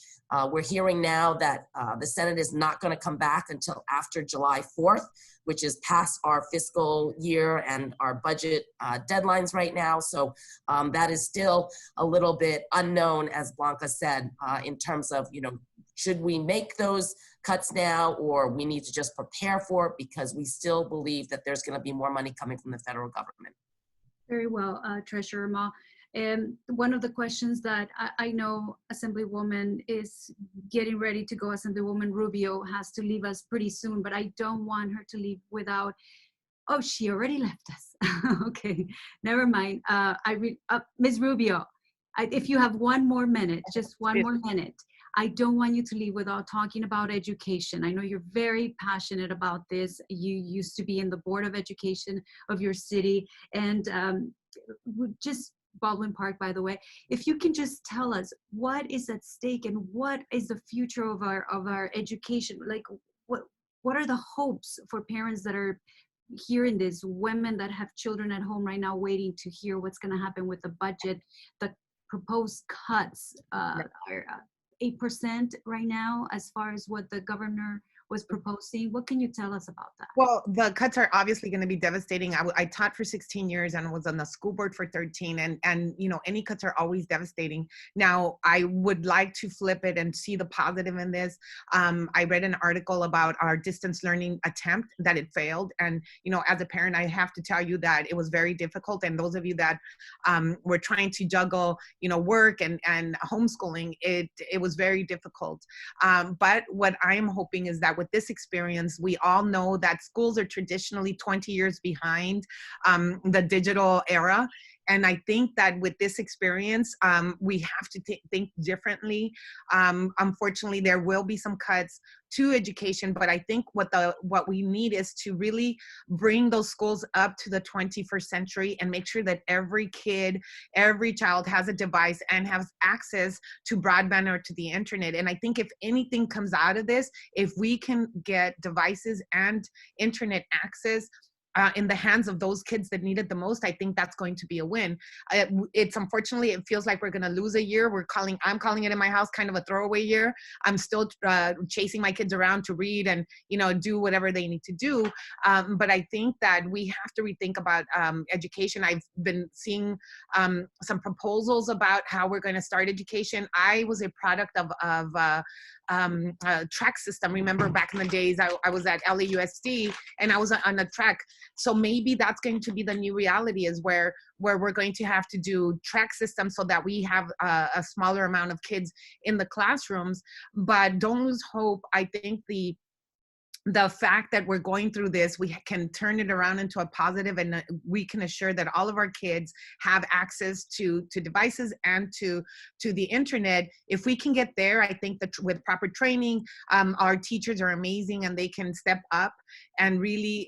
We're hearing now that the Senate is not going to come back until after July 4th, which is past our fiscal year and our budget deadlines right now. So that is still a little bit unknown, as Blanca said, in terms of, should we make those cuts now, or we need to just prepare for it because we still believe that there's going to be more money coming from the federal government. Very well, Treasurer Ma. And one of the questions that I know Assemblywoman is getting ready to go, Assemblywoman Rubio has to leave us pretty soon, but I don't want her to leave without, oh, she already left us. Okay, never mind. Ms. Rubio, if you have one more minute, just one more minute, I don't want you to leave without talking about education. I know you're very passionate about this. You used to be in the Board of Education of your city, and just Baldwin Park, by the way. If you can just tell us what is at stake and what is the future of our education, like what are the hopes for parents that are hearing this, women that have children at home right now waiting to hear what's going to happen with the budget. The proposed cuts are 8% right now as far as what the governor was proposing. What can you tell us about that? Well, the cuts are obviously going to be devastating. I taught for 16 years and was on the school board for 13. And you know, any cuts are always devastating. Now, I would like to flip it and see the positive in this. I read an article about our distance learning attempt that it failed. And, you know, as a parent, I have to tell you that it was very difficult. And those of you that were trying to juggle, you know, work and homeschooling, it was very difficult. But what I am hoping is that with this experience, we all know that schools are traditionally 20 years behind the digital era. And I think that with this experience, we have to think differently. Unfortunately, there will be some cuts to education, but I think what we need is to really bring those schools up to the 21st century and make sure that every kid, every child has a device and has access to broadband or to the internet. And I think if anything comes out of this, if we can get devices and internet access in the hands of those kids that need it the most, I think that's going to be a win. It's unfortunately, it feels like we're going to lose a year. I'm calling it in my house kind of a throwaway year. I'm still chasing my kids around to read and, you know, do whatever they need to do. But I think that we have to rethink about education. I've been seeing some proposals about how we're going to start education. I was a product of track system. Remember back in the days, I was at LAUSD and I was on a track. So maybe that's going to be the new reality, is where we're going to have to do track systems so that we have a smaller amount of kids in the classrooms. But don't lose hope. I think the fact that we're going through this, we can turn it around into a positive, and we can assure that all of our kids have access to devices and to the internet. If we can get there, I think that with proper training, our teachers are amazing and they can step up and really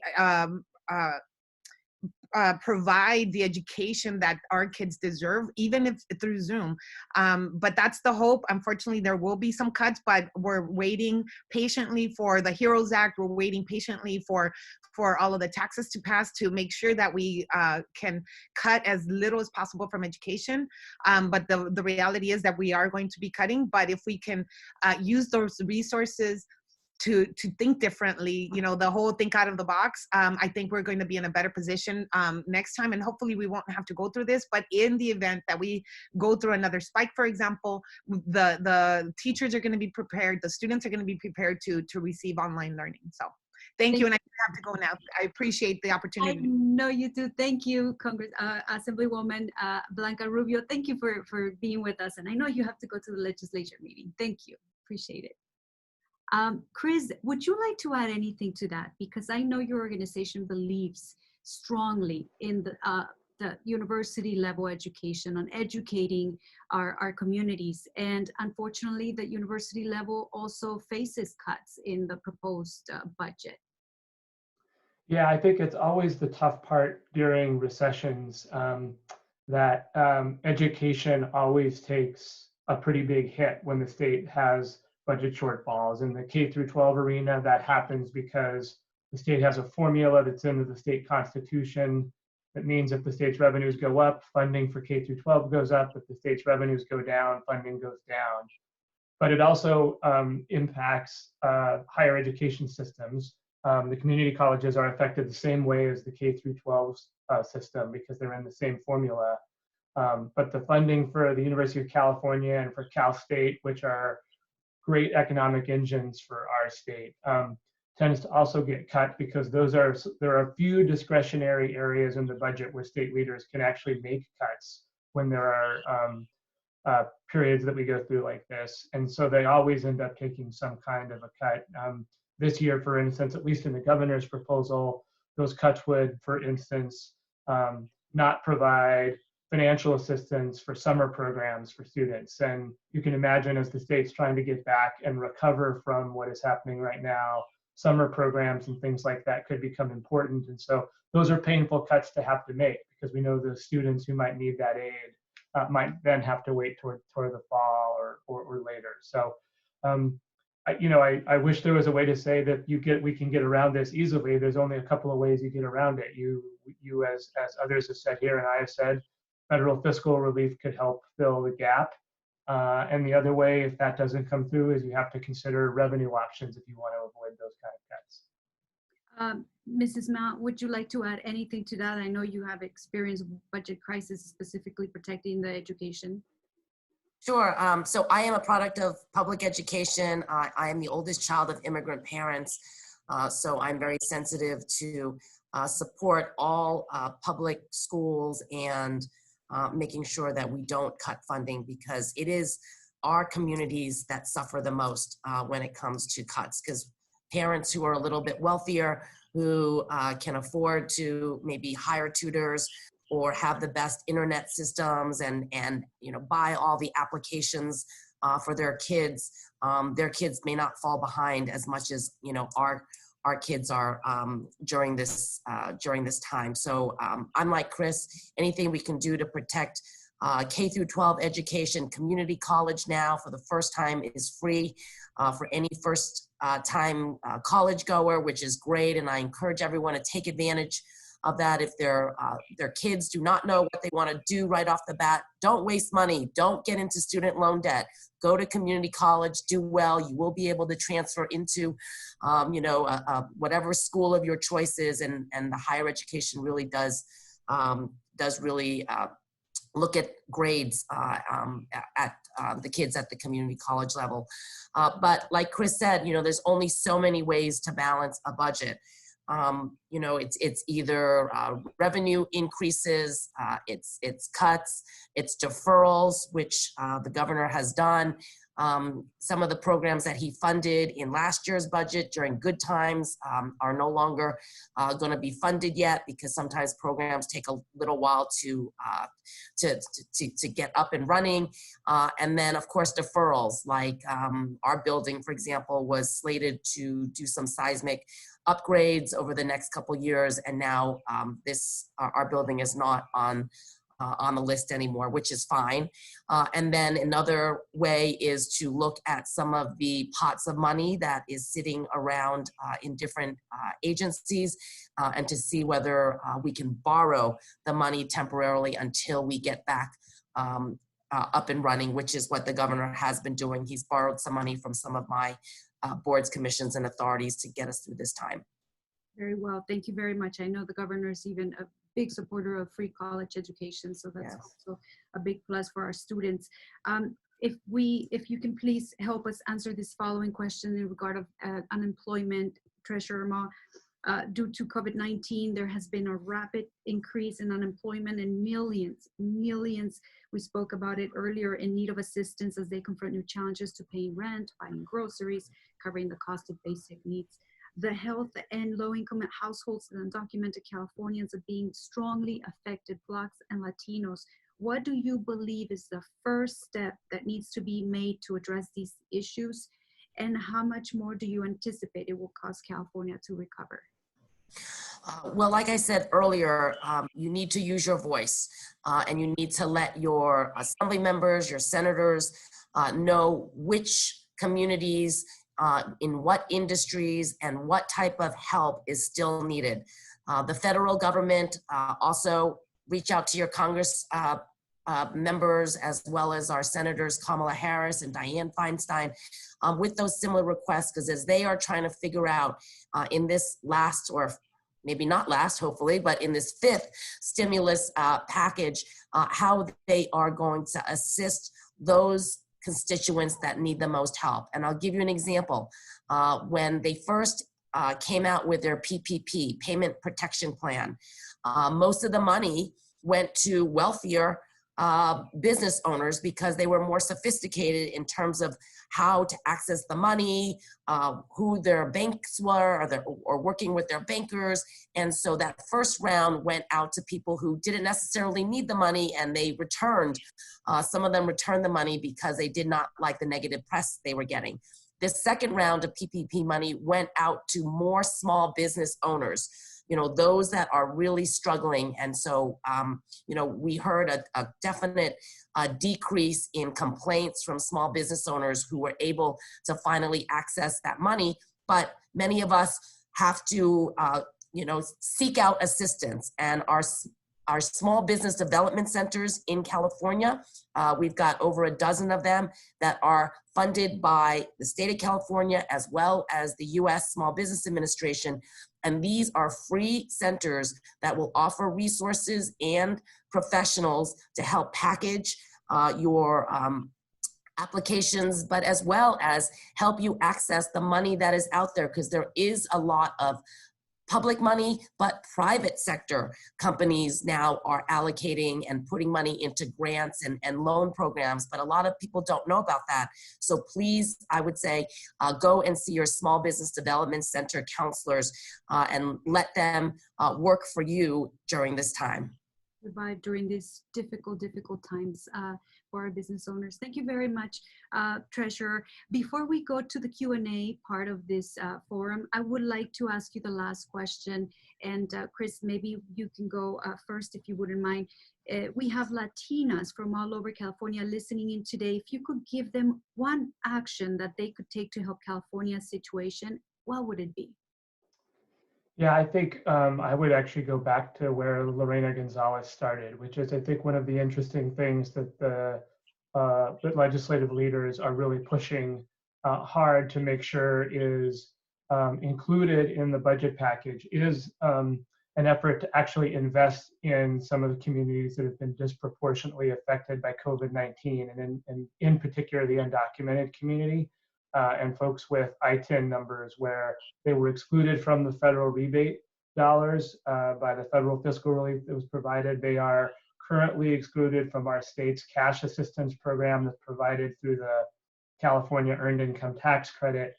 provide the education that our kids deserve, even if through Zoom. But that's the hope. Unfortunately, there will be some cuts, but we're waiting patiently for the HEROES Act. We're waiting patiently for all of the taxes to pass to make sure that we can cut as little as possible from education. But the reality is that we are going to be cutting. But if we can use those resources to think differently, you know, the whole think out of the box, I think we're going to be in a better position next time. And hopefully we won't have to go through this, but in the event that we go through another spike, for example, the teachers are going to be prepared, the students are going to be prepared to receive online learning. So thank you. And I have to go now. I appreciate the opportunity. I know you do. Thank you, Assemblywoman Blanca Rubio. Thank you for being with us. And I know you have to go to the legislature meeting. Thank you. Appreciate it. Chris, would you like to add anything to that? Because I know your organization believes strongly in the university level education, on educating our communities. And unfortunately, the university level also faces cuts in the proposed budget. Yeah, I think it's always the tough part during recessions, that education always takes a pretty big hit when the state has budget shortfalls. In the K through 12 arena, that happens because the state has a formula that's in the state constitution. That means if the state's revenues go up, funding for K through 12 goes up. If the state's revenues go down, funding goes down. But it also impacts higher education systems. The community colleges are affected the same way as the K through 12 system because they're in the same formula. But the funding for the University of California and for Cal State, which are great economic engines for our state, tends to also get cut because there are a few discretionary areas in the budget where state leaders can actually make cuts when there are periods that we go through like this. And so they always end up taking some kind of a cut. This year, for instance, at least in the governor's proposal, those cuts would, for instance, not provide financial assistance for summer programs for students. And you can imagine, as the state's trying to get back and recover from what is happening right now, summer programs and things like that could become important. And so those are painful cuts to have to make because we know the students who might need that aid might then have to wait toward the fall or later. So, I wish there was a way to say that we can get around this easily. There's only a couple of ways you get around it. You as others have said here and I have said, federal fiscal relief could help fill the gap. And the other way, if that doesn't come through, is you have to consider revenue options if you want to avoid those kind of cuts. Mrs. Mount, would you like to add anything to that? I know you have experience with budget crisis, specifically protecting the education. Sure. So I am a product of public education. I am the oldest child of immigrant parents. So I'm very sensitive to support all public schools and making sure that we don't cut funding, because it is our communities that suffer the most when it comes to cuts, because parents who are a little bit wealthier, who can afford to maybe hire tutors or have the best internet systems and buy all the applications for their kids may not fall behind as much as our kids are during this time. So I'm like Chris, anything we can do to protect K through 12 education. Community college now for the first time is free for any first time college goer, which is great, and I encourage everyone to take advantage of that. If their kids do not know what they want to do right off the bat, don't waste money. Don't get into student loan debt. Go to community college, do well. You will be able to transfer into, whatever school of your choice is, and the higher education really does really look at grades at the kids at the community college level. But like Chris said, there's only so many ways to balance a budget. It's either revenue increases, it's cuts, it's deferrals, which the governor has done. Some of the programs that he funded in last year's budget during good times are no longer going to be funded yet, because sometimes programs take a little while to get up and running. And then, of course, deferrals, like our building, for example, was slated to do some seismic upgrades over the next couple years, and now our building is not on the list anymore, which is fine. And then another way is to look at some of the pots of money that is sitting around in different agencies, and to see whether we can borrow the money temporarily until we get back up and running, which is what the governor has been doing. He's borrowed some money from some of my boards, commissions, and authorities to get us through this time. Very well, thank you very much. I know the governor is even a big supporter of free college education, so that's also a big plus for our students. If you can please help us answer this following question in regard of unemployment, Treasurer Ma. Due to COVID-19, there has been a rapid increase in unemployment, and millions, we spoke about it earlier, in need of assistance as they confront new challenges to paying rent, buying groceries, covering the cost of basic needs. The health and low-income households and undocumented Californians are being strongly affected, Blacks and Latinos. What do you believe is the first step that needs to be made to address these issues? And how much more do you anticipate it will cost California to recover? Well, like I said earlier, you need to use your voice, and you need to let your assembly members, your senators know which communities, in what industries, and what type of help is still needed. The federal government also reach out to your Congress members, as well as our senators Kamala Harris and Dianne Feinstein, with those similar requests, because as they are trying to figure out in this last, or maybe not last, hopefully, but in this fifth stimulus package, how they are going to assist those constituents that need the most help. And I'll give you an example. When they first came out with their PPP, Payment Protection Plan, most of the money went to wealthier business owners, because they were more sophisticated in terms of how to access the money, who their banks were, or working with their bankers. And so that first round went out to people who didn't necessarily need the money, and they returned. Some of them returned the money because they did not like the negative press they were getting. This second round of PPP money went out to more small business owners, those that are really struggling. And so, we heard a definite decrease in complaints from small business owners who were able to finally access that money. But many of us have to, seek out assistance, and our our small business development centers in California. We've got over a dozen of them that are funded by the state of California as well as the U.S. Small Business Administration. And these are free centers that will offer resources and professionals to help package your applications, but as well as help you access the money that is out there, because there is a lot of public money, but private sector companies now are allocating and putting money into grants and loan programs, but a lot of people don't know about that. So please, I would say, go and see your small business development center counselors and let them work for you during this time. Survive during these difficult times for our business owners. Thank you very much, Treasurer. Before we go to the Q&A part of this forum, I would like to ask you the last question. And Chris, maybe you can go first if you wouldn't mind. We have Latinas from all over California listening in today. If you could give them one action that they could take to help California's situation, what would it be? Yeah, I think I would actually go back to where Lorena Gonzalez started, which is, I think, one of the interesting things that the legislative leaders are really pushing hard to make sure is included in the budget package is an effort to actually invest in some of the communities that have been disproportionately affected by COVID-19, and in particular the undocumented community. And folks with ITIN numbers where they were excluded from the federal rebate dollars by the federal fiscal relief that was provided. They are currently excluded from our state's cash assistance program that's provided through the California Earned Income Tax Credit.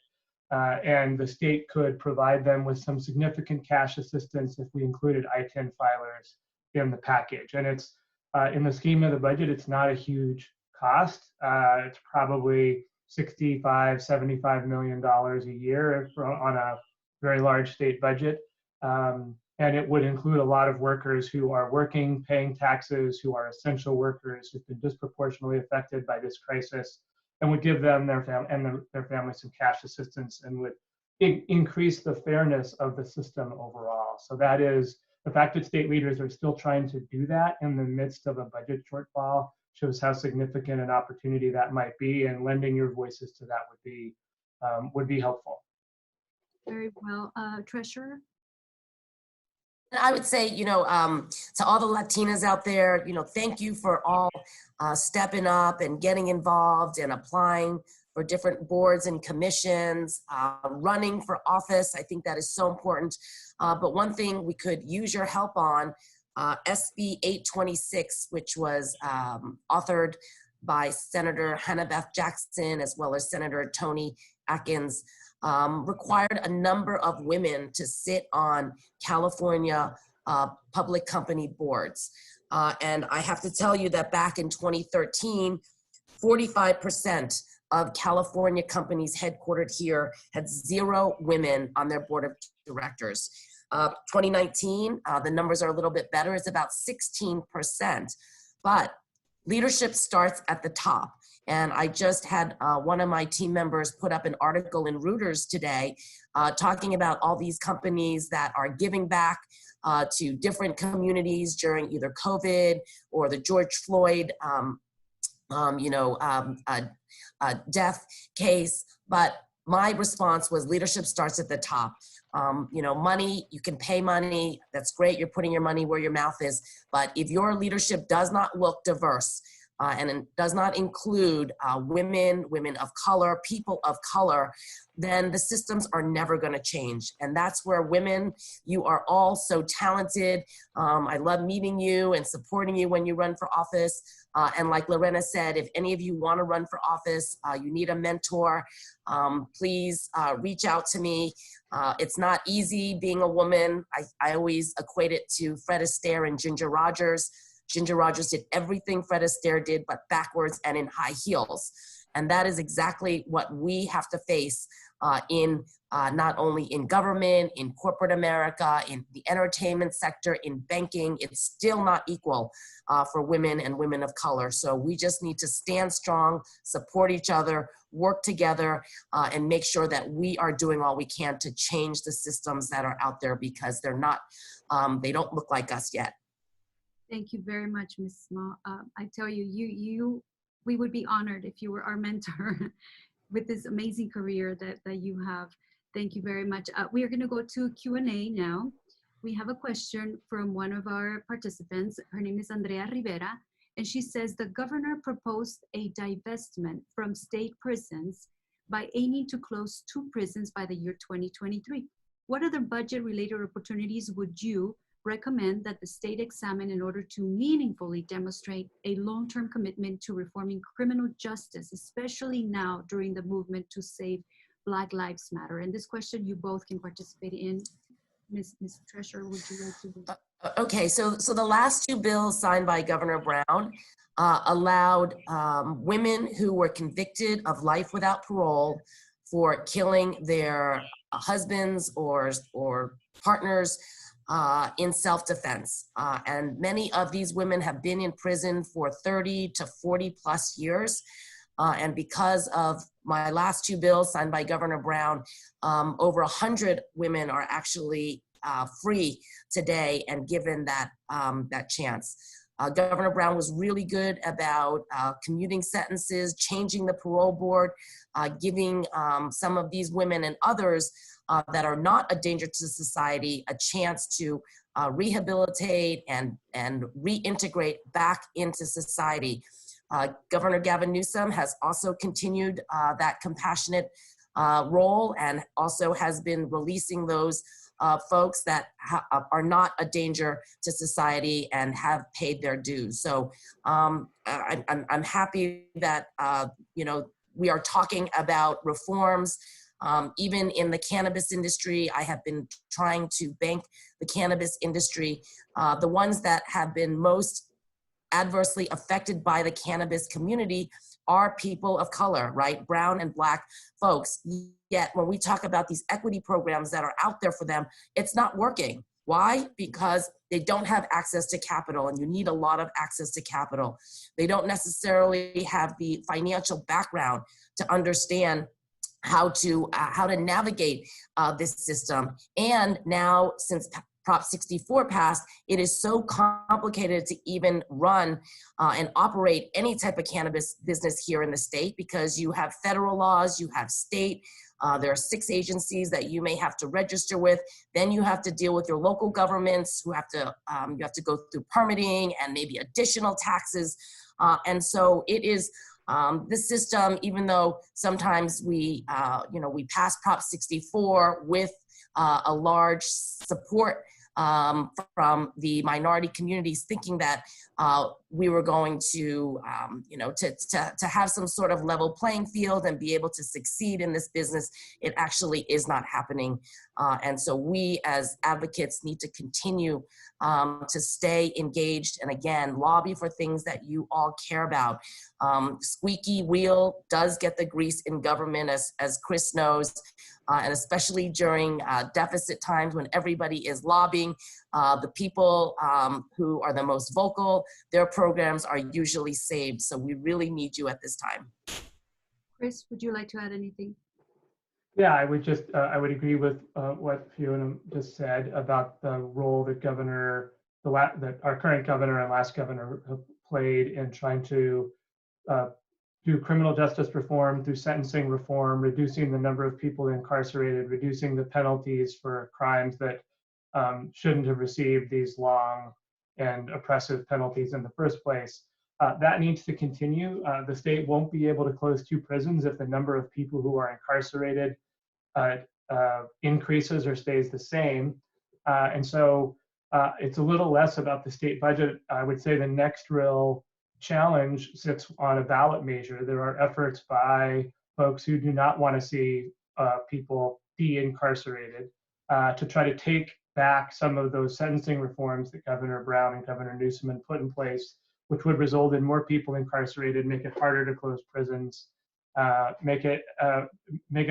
And the state could provide them with some significant cash assistance if we included ITIN filers in the package. And it's in the scheme of the budget, it's not a huge cost. It's probably $65–75 million a year on a very large state budget. And it would include a lot of workers who are working, paying taxes, who are essential workers who've been disproportionately affected by this crisis, and would give them their families some cash assistance and would increase the fairness of the system overall. So that is the fact that state leaders are still trying to do that in the midst of a budget shortfall shows how significant an opportunity that might be, and lending your voices to that would be helpful. Very well, Treasurer. I would say, to all the Latinas out there, thank you for all stepping up and getting involved and applying for different boards and commissions, running for office. I think that is so important. But one thing we could use your help on, SB 826, which was authored by Senator Hannah Beth Jackson as well as Senator Tony Atkins, required a number of women to sit on California public company boards. And I have to tell you that back in 2013, 45% of California companies headquartered here had 0 women on their board of directors. 2019, the numbers are a little bit better. It's about 16%. But leadership starts at the top. And I just had one of my team members put up an article in Reuters today talking about all these companies that are giving back to different communities during either COVID or the George Floyd death case. But my response was leadership starts at the top. Money, you can pay money. That's great. You're putting your money where your mouth is. But if your leadership does not look diverse and it does not include women of color, people of color, then the systems are never going to change. And that's where women, you are all so talented. I love meeting you and supporting you when you run for office. And like Lorena said, if any of you want to run for office, you need a mentor, please reach out to me. It's not easy being a woman. I always equate it to Fred Astaire and Ginger Rogers. Ginger Rogers did everything Fred Astaire did, but backwards and in high heels. And that is exactly what we have to face in not only in government, in corporate America, in the entertainment sector, in banking. It's still not equal for women and women of color. So we just need to stand strong, support each other, work together, and make sure that we are doing all we can to change the systems that are out there, because they're not, they don't look like us yet. Thank you very much, Ms. Small. I tell you, we would be honored if you were our mentor with this amazing career that you have. Thank you very much. We are going to go to Q&A now. We have a question from one of our participants. Her name is Andrea Rivera, and she says the governor proposed a divestment from state prisons by aiming to close 2 prisons by the year 2023. What other budget-related opportunities would you recommend that the state examine in order to meaningfully demonstrate a long-term commitment to reforming criminal justice, especially now during the movement to save Black Lives Matter? And this question you both can participate in. Ms. Treasurer, would you like to? Okay, so the last 2 bills signed by Governor Brown allowed women who were convicted of life without parole for killing their husbands or partners in self-defense. And many of these women have been in prison for 30 to 40 plus years. And because of my last 2 bills signed by Governor Brown, over 100 women are actually free today and given that, that chance. Governor Brown was really good about commuting sentences, changing the parole board, giving some of these women and others that are not a danger to society a chance to rehabilitate and reintegrate back into society. Governor Gavin Newsom has also continued that compassionate role and also has been releasing those folks that are not a danger to society and have paid their dues. So I'm happy that you know, we are talking about reforms. Even in the cannabis industry, I have been trying to bank the cannabis industry. The ones that have been most adversely affected by the cannabis community are people of color, right? Brown and Black folks. Yet when we talk about these equity programs that are out there for them, it's not working. Why? Because they don't have access to capital, and you need a lot of access to capital. They don't necessarily have the financial background to understand how to navigate this system. And now, since Prop 64 passed, it is so complicated to even run and operate any type of cannabis business here in the state, because you have federal laws, you have state, there are 6 agencies that you may have to register with. Then you have to deal with your local governments who have to, you have to go through permitting and maybe additional taxes. And so it is, this system, even though sometimes we, you know, we pass Prop 64 with a large support from the minority communities, thinking that we were going to, you know, to have some sort of level playing field and be able to succeed in this business. It actually is not happening. And so we as advocates need to continue to stay engaged and, again, lobby for things that you all care about. Squeaky wheel does get the grease in government, as Chris knows. And especially during deficit times when everybody is lobbying, the people who are the most vocal, their programs are usually saved. So we really need you at this time. Chris, would you like to add anything? Yeah, I would just, I would agree with what Fiona just said about the role that that our current governor and last governor have played in trying to do criminal justice reform, through sentencing reform, reducing the number of people incarcerated, reducing the penalties for crimes that shouldn't have received these long and oppressive penalties in the first place. That needs to continue. The state won't be able to close 2 prisons if the number of people who are incarcerated increases or stays the same. And so it's a little less about the state budget. I would say the next real challenge sits on a ballot measure. There are efforts by folks who do not want to see people de-incarcerated to try to take back some of those sentencing reforms that Governor Brown and Governor Newsom had put in place, which would result in more people incarcerated, make it harder to close prisons, make it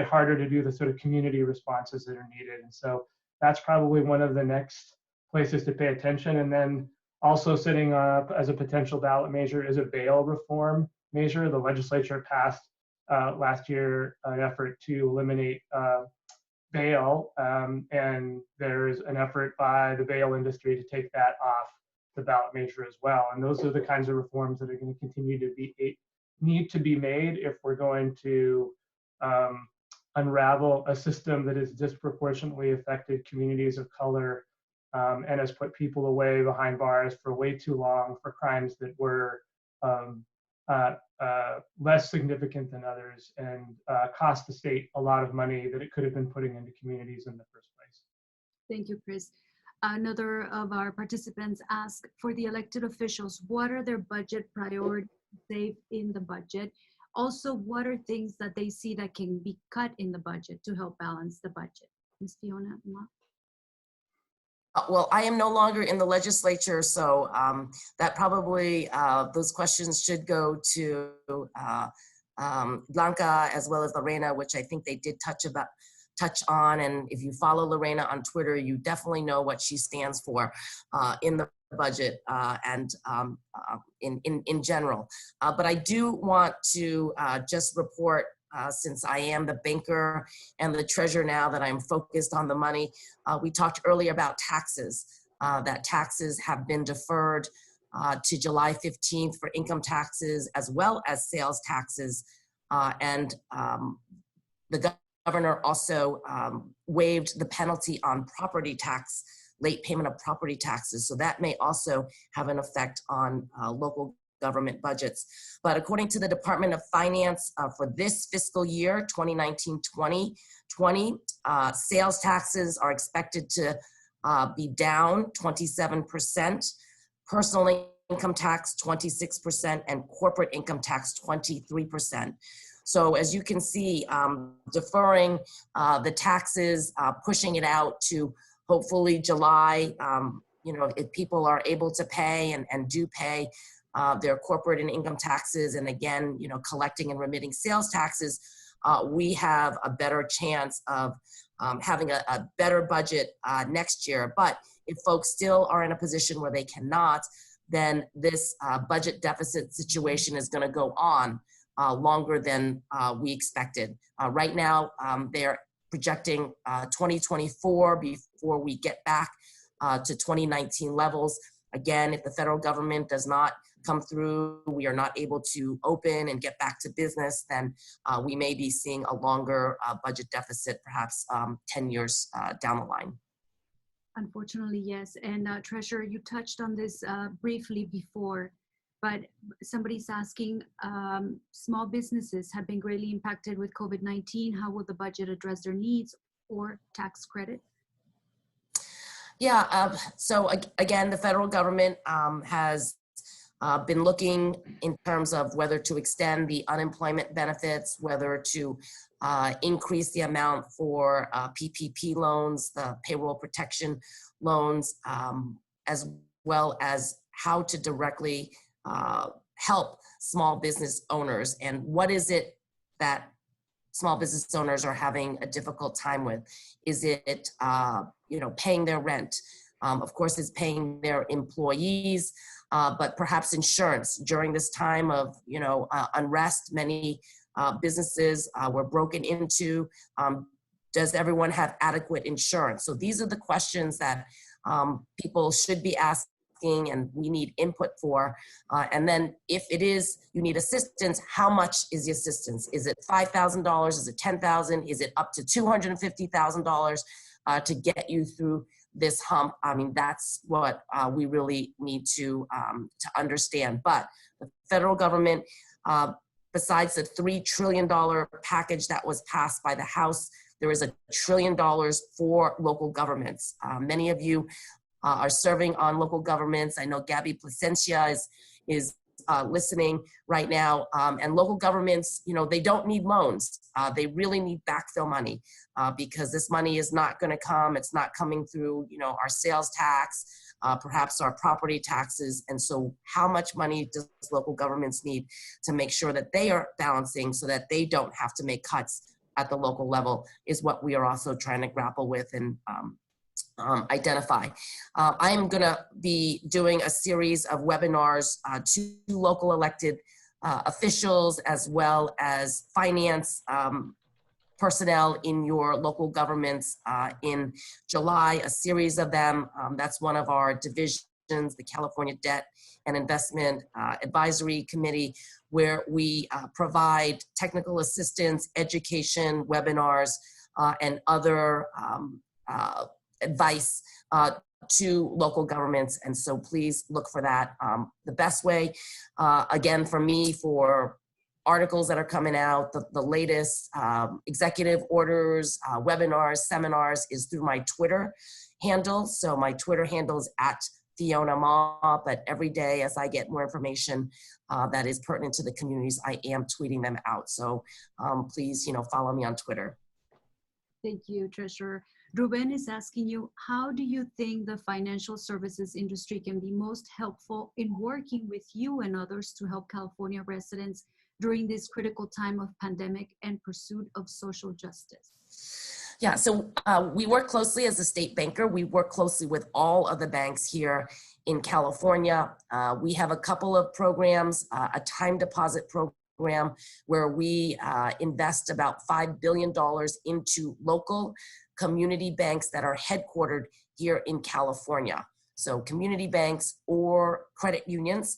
harder to do the sort of community responses that are needed. And so that's probably one of the next places to pay attention. And then also sitting up as a potential ballot measure is a bail reform measure. The legislature passed last year an effort to eliminate bail, and there's an effort by the bail industry to take that off the ballot measure as well. And those are the kinds of reforms that are going to continue to need to be made if we're going to unravel a system that has disproportionately affected communities of color and has put people away behind bars for way too long for crimes that were less significant than others and cost the state a lot of money that it could have been putting into communities in the first place. Thank you, Chris. Another of our participants asked, for the elected officials, what are their budget priorities saved in the budget? Also, what are things that they see that can be cut in the budget to help balance the budget? Ms. Fiona? Well, I am no longer in the legislature, so that probably, those questions should go to Blanca as well as Lorena, which I think they did touch on. And if you follow Lorena on Twitter, you definitely know what she stands for in the budget and in general. But I do want to just report, since I am the banker and the treasurer now that I'm focused on the money, we talked earlier about taxes, that taxes have been deferred to July 15th for income taxes as well as sales taxes. And the governor also waived the penalty on property tax, late payment of property taxes. So that may also have an effect on local government budgets. But according to the Department of Finance, for this fiscal year, 2019-2020, sales taxes are expected to be down 27%, personal income tax 26%, and corporate income tax 23%. So as you can see, deferring the taxes, pushing it out to hopefully July, if people are able to pay and do pay their corporate and income taxes, and again, collecting and remitting sales taxes, we have a better chance of having a better budget next year. But if folks still are in a position where they cannot, then this budget deficit situation is going to go on longer than we expected. Right now, they're projecting 2024 before we get back to 2019 levels. Again, if the federal government does not come through, we are not able to open and get back to business, then we may be seeing a longer budget deficit, perhaps 10 years down the line. Unfortunately, yes. And Treasurer, you touched on this briefly before, but somebody's asking, small businesses have been greatly impacted with COVID-19. How will the budget address their needs or tax credit? Yeah, so again, the federal government has been looking in terms of whether to extend the unemployment benefits, whether to increase the amount for PPP loans, the payroll protection loans, as well as how to directly help small business owners. And what is it that small business owners are having a difficult time with? Is it paying their rent? Of course, it's paying their employees, but perhaps insurance. During this time of unrest, many businesses were broken into. Does everyone have adequate insurance? So these are the questions that people should be asking and we need input for. And then if it is, you need assistance, how much is the assistance? Is it $5,000? Is it $10,000? Is it up to $250,000 to get you through this hump? I mean, that's what we really need to understand. But the federal government, besides the $3 trillion package that was passed by the House, there is $1 trillion for local governments. Many of you are serving on local governments. I know Gabby Placencia is listening right now. And local governments, they don't need loans. They really need backfill money because this money is not going to come. It's not coming through, our sales tax, perhaps our property taxes. And so how much money does local governments need to make sure that they are balancing so that they don't have to make cuts at the local level is what we are also trying to grapple with and identify. I'm going to be doing a series of webinars to local elected officials as well as finance personnel in your local governments in July, a series of them. That's one of our divisions the California Debt and Investment Advisory Committee, where we provide technical assistance, education, webinars, and other advice to local governments. And so please look for that. The best way, again, for me, for articles that are coming out, the latest executive orders, webinars, seminars, is through my Twitter handle. So my Twitter handle is @Fiona Ma, but every day as I get more information that is pertinent to the communities, I am tweeting them out. So please, follow me on Twitter. Thank you, Treasurer. Ruben is asking you, how do you think the financial services industry can be most helpful in working with you and others to help California residents during this critical time of pandemic and pursuit of social justice? Yeah, so we work closely as a state banker. We work closely with all of the banks here in California. We have a couple of programs, a time deposit program where we invest about $5 billion into local community banks that are headquartered here in California. So community banks or credit unions.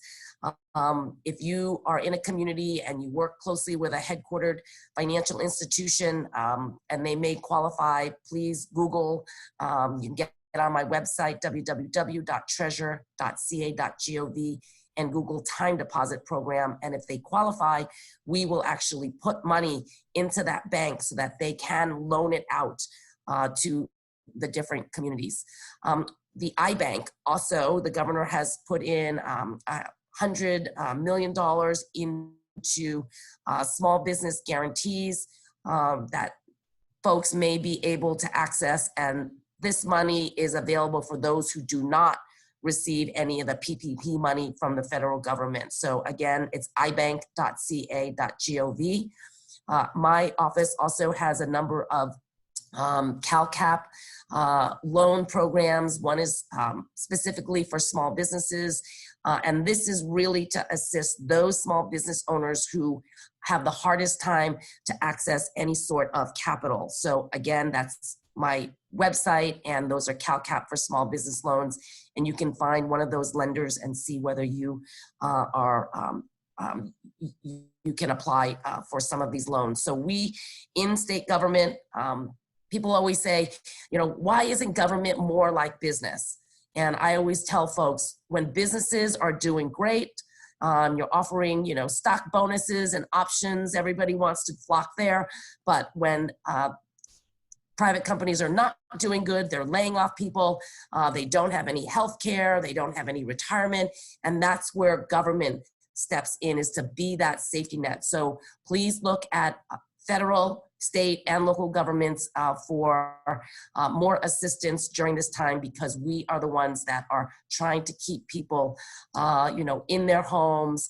If you are in a community and you work closely with a headquartered financial institution and they may qualify, please Google. You can get it on my website, www.treasure.ca.gov, and Google time deposit program. And if they qualify, we will actually put money into that bank so that they can loan it out to the different communities. The iBank also, the governor has put in $100 million into small business guarantees that folks may be able to access. And this money is available for those who do not receive any of the PPP money from the federal government. So again, it's ibank.ca.gov. My office also has a number of CalCap loan programs. One is specifically for small businesses, and this is really to assist those small business owners who have the hardest time to access any sort of capital. So again, that's my website, and those are CalCap for small business loans, and you can find one of those lenders and see whether you you can apply for some of these loans. So we in state government, people always say, why isn't government more like business? And I always tell folks, when businesses are doing great, you're offering, stock bonuses and options, everybody wants to flock there. But when private companies are not doing good, they're laying off people, they don't have any health care, they don't have any retirement, and that's where government steps in, is to be that safety net. So please look at federal, state, and local governments for more assistance during this time, because we are the ones that are trying to keep people, in their homes,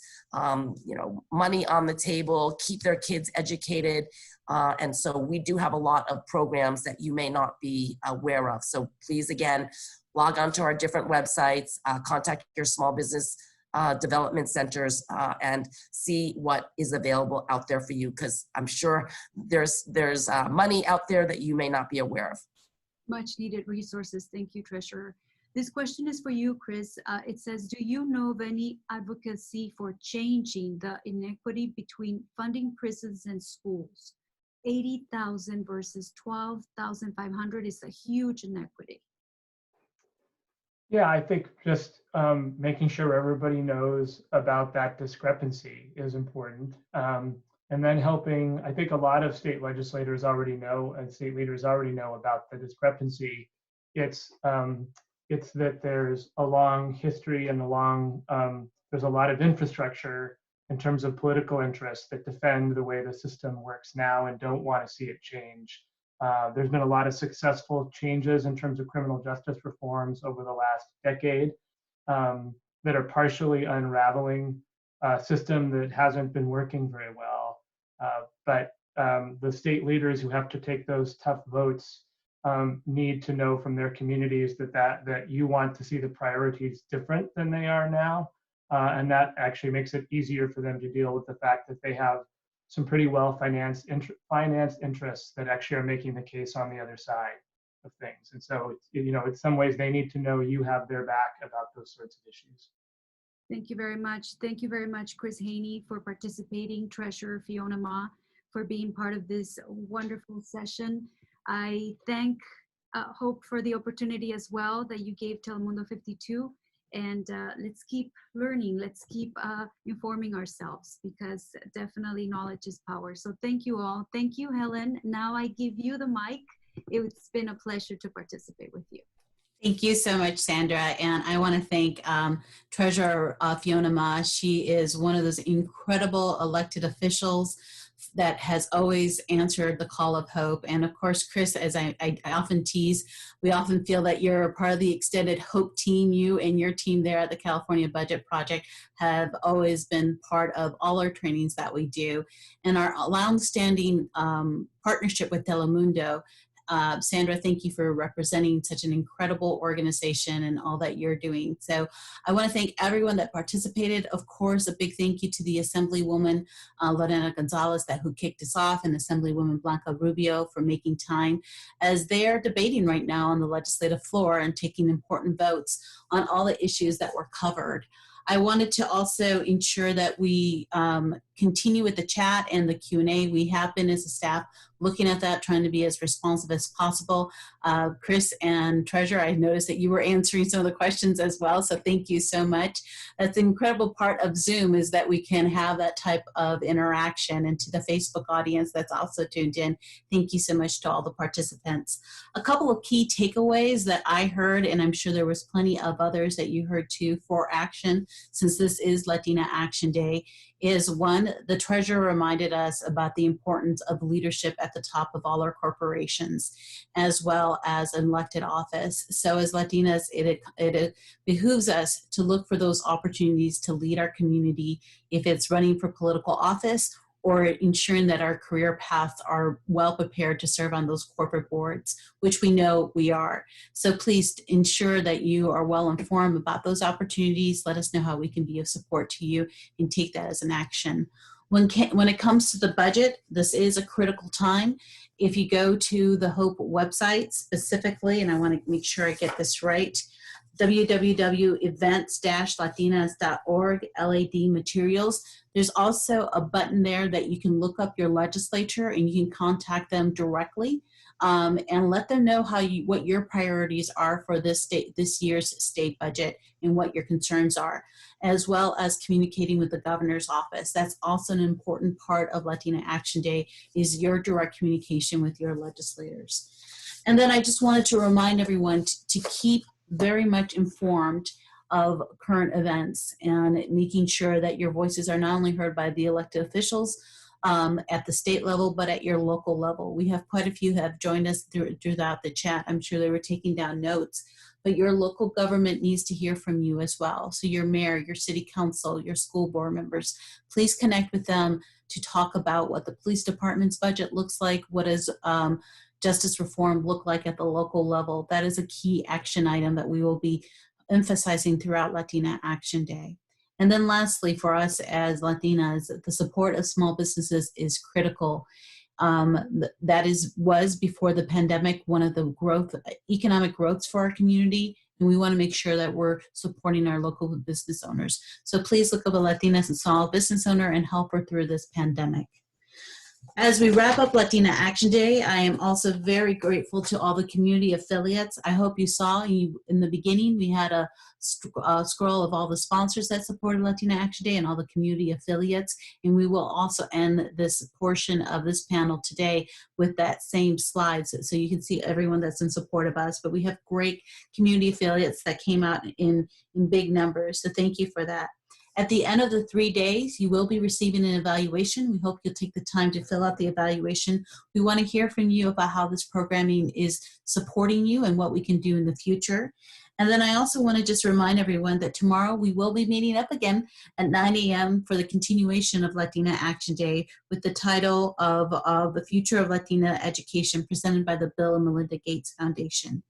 money on the table, keep their kids educated. And so we do have a lot of programs that you may not be aware of. So please, again, log on to our different websites, contact your small business development centers, and see what is available out there for you, because I'm sure there's money out there that you may not be aware of. Much needed resources. Thank you, Treasurer. This question is for you, Chris. It says, do you know of any advocacy for changing the inequity between funding prisons and schools? 80,000 versus 12,500 is a huge inequity. Yeah, I think just making sure everybody knows about that discrepancy is important. And then helping, I think a lot of state legislators already know, and state leaders already know about the discrepancy. It's that there's a long history and there's a lot of infrastructure in terms of political interests that defend the way the system works now and don't want to see it change. There's been a lot of successful changes in terms of criminal justice reforms over the last decade that are partially unraveling a system that hasn't been working very well. But the state leaders who have to take those tough votes need to know from their communities that you want to see the priorities different than they are now. And that actually makes it easier for them to deal with the fact that they have some pretty well financed interests that actually are making the case on the other side. of things. And so, in some ways they need to know you have their back about those sorts of issues. Thank you very much. Thank you very much, Chris Hoene, for participating, Treasurer Fiona Ma, for being part of this wonderful session. I thank Hope for the opportunity as well that you gave Telemundo 52. And let's keep learning. Let's keep informing ourselves, because definitely knowledge is power. So thank you all. Thank you, Helen. Now I give you the mic. It's been a pleasure to participate with you. Thank you so much, Sandra. And I want to thank Treasurer Fiona Ma. She is one of those incredible elected officials that has always answered the call of hope. And of course, Chris, as I often tease, we often feel that you're part of the extended hope team. You and your team there at the California Budget Project have always been part of all our trainings that we do. And our long-standing partnership with Telemundo. Sandra, thank you for representing such an incredible organization and all that you're doing. So I want to thank everyone that participated. Of course, a big thank you to the Assemblywoman Lorena Gonzalez who kicked us off, and Assemblywoman Blanca Rubio for making time, as they are debating right now on the legislative floor and taking important votes on all the issues that were covered. I wanted to also ensure that we continue with the chat and the Q&A. We have been, as a staff, looking at that, trying to be as responsive as possible. Chris and Treasurer, I noticed that you were answering some of the questions as well, so thank you so much. That's an incredible part of Zoom, is that we can have that type of interaction. And to the Facebook audience that's also tuned in, thank you so much to all the participants. A couple of key takeaways that I heard, and I'm sure there was plenty of others that you heard too, for action, since this is Latina Action Day, is one, the Treasurer reminded us about the importance of leadership at the top of all our corporations, as well as an elected office. So as Latinas, it behooves us to look for those opportunities to lead our community, if it's running for political office or ensuring that our career paths are well prepared to serve on those corporate boards, which we know we are. So please ensure that you are well informed about those opportunities. Let us know how we can be of support to you and take that as an action. When it comes to the budget, this is a critical time. If you go to the HOPE website specifically, and I want to make sure I get this right, www.events-latinas.org, LAD materials. There's also a button there that you can look up your legislature, and you can contact them directly and let them know what your priorities are for this year's state budget and what your concerns are, as well as communicating with the governor's office. That's also an important part of Latina Action Day, is your direct communication with your legislators. And then I just wanted to remind everyone to keep very much informed of current events and making sure that your voices are not only heard by the elected officials at the state level, but at your local level. We have quite a few who have joined us throughout the chat. I'm sure they were taking down notes, but your local government needs to hear from you as well. So your mayor, your city council, your school board members, please connect with them to talk about what the police department's budget looks like, what is justice reform look like at the local level. That is a key action item that we will be emphasizing throughout Latina Action Day. And then lastly, for us as Latinas, the support of small businesses is critical. That was before the pandemic one of the economic growths for our community, and we want to make sure that we're supporting our local business owners. So please look up a Latina small business owner and help her through this pandemic. As we wrap up Latina Action Day, I am also very grateful to all the community affiliates. I hope you saw in the beginning, we had a scroll of all the sponsors that supported Latina Action Day and all the community affiliates. And we will also end this portion of this panel today with that same slide, so you can see everyone that's in support of us. But we have great community affiliates that came out in big numbers, so thank you for that. At the end of the 3 days, you will be receiving an evaluation. We hope you'll take the time to fill out the evaluation. We want to hear from you about how this programming is supporting you and what we can do in the future. And then I also want to just remind everyone that tomorrow we will be meeting up again at 9 a.m. for the continuation of Latina Action Day with the title of The Future of Latina Education, presented by the Bill and Melinda Gates Foundation.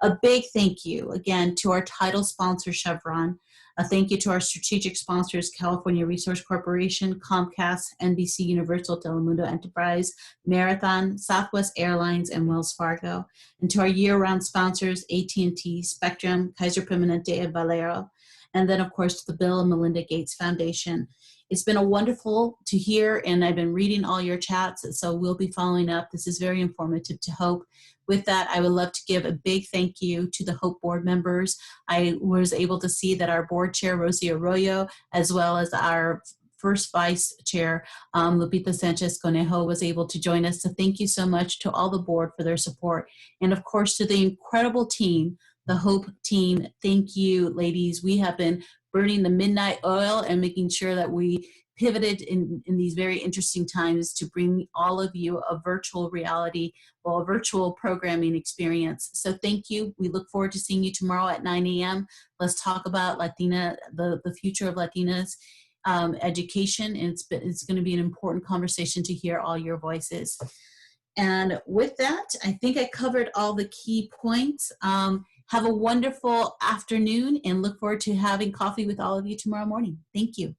A big thank you again to our title sponsor, Chevron. A thank you to our strategic sponsors, California Resource Corporation, Comcast, NBC Universal, Telemundo Enterprise, Marathon, Southwest Airlines, and Wells Fargo. And to our year-round sponsors, AT&T, Spectrum, Kaiser Permanente, and Valero. And then, of course, to the Bill and Melinda Gates Foundation. It's been a wonderful to hear, and I've been reading all your chats, so we'll be following up. This is very informative to Hope. With that, I would love to give a big thank you to the Hope board members. I was able to see that our board chair, Rosie Arroyo, as well as our first vice chair, Lupita Sanchez Conejo, was able to join us. So thank you so much to all the board for their support. And of course, to the incredible team, the Hope team, thank you, ladies. We have been burning the midnight oil and making sure that we pivoted in these very interesting times to bring all of you a virtual reality, well, a virtual programming experience. So thank you. We look forward to seeing you tomorrow at 9 a.m. Let's talk about the future of Latinas education. And it's going to be an important conversation to hear all your voices. And with that, I think I covered all the key points. Have a wonderful afternoon and look forward to having coffee with all of you tomorrow morning. Thank you.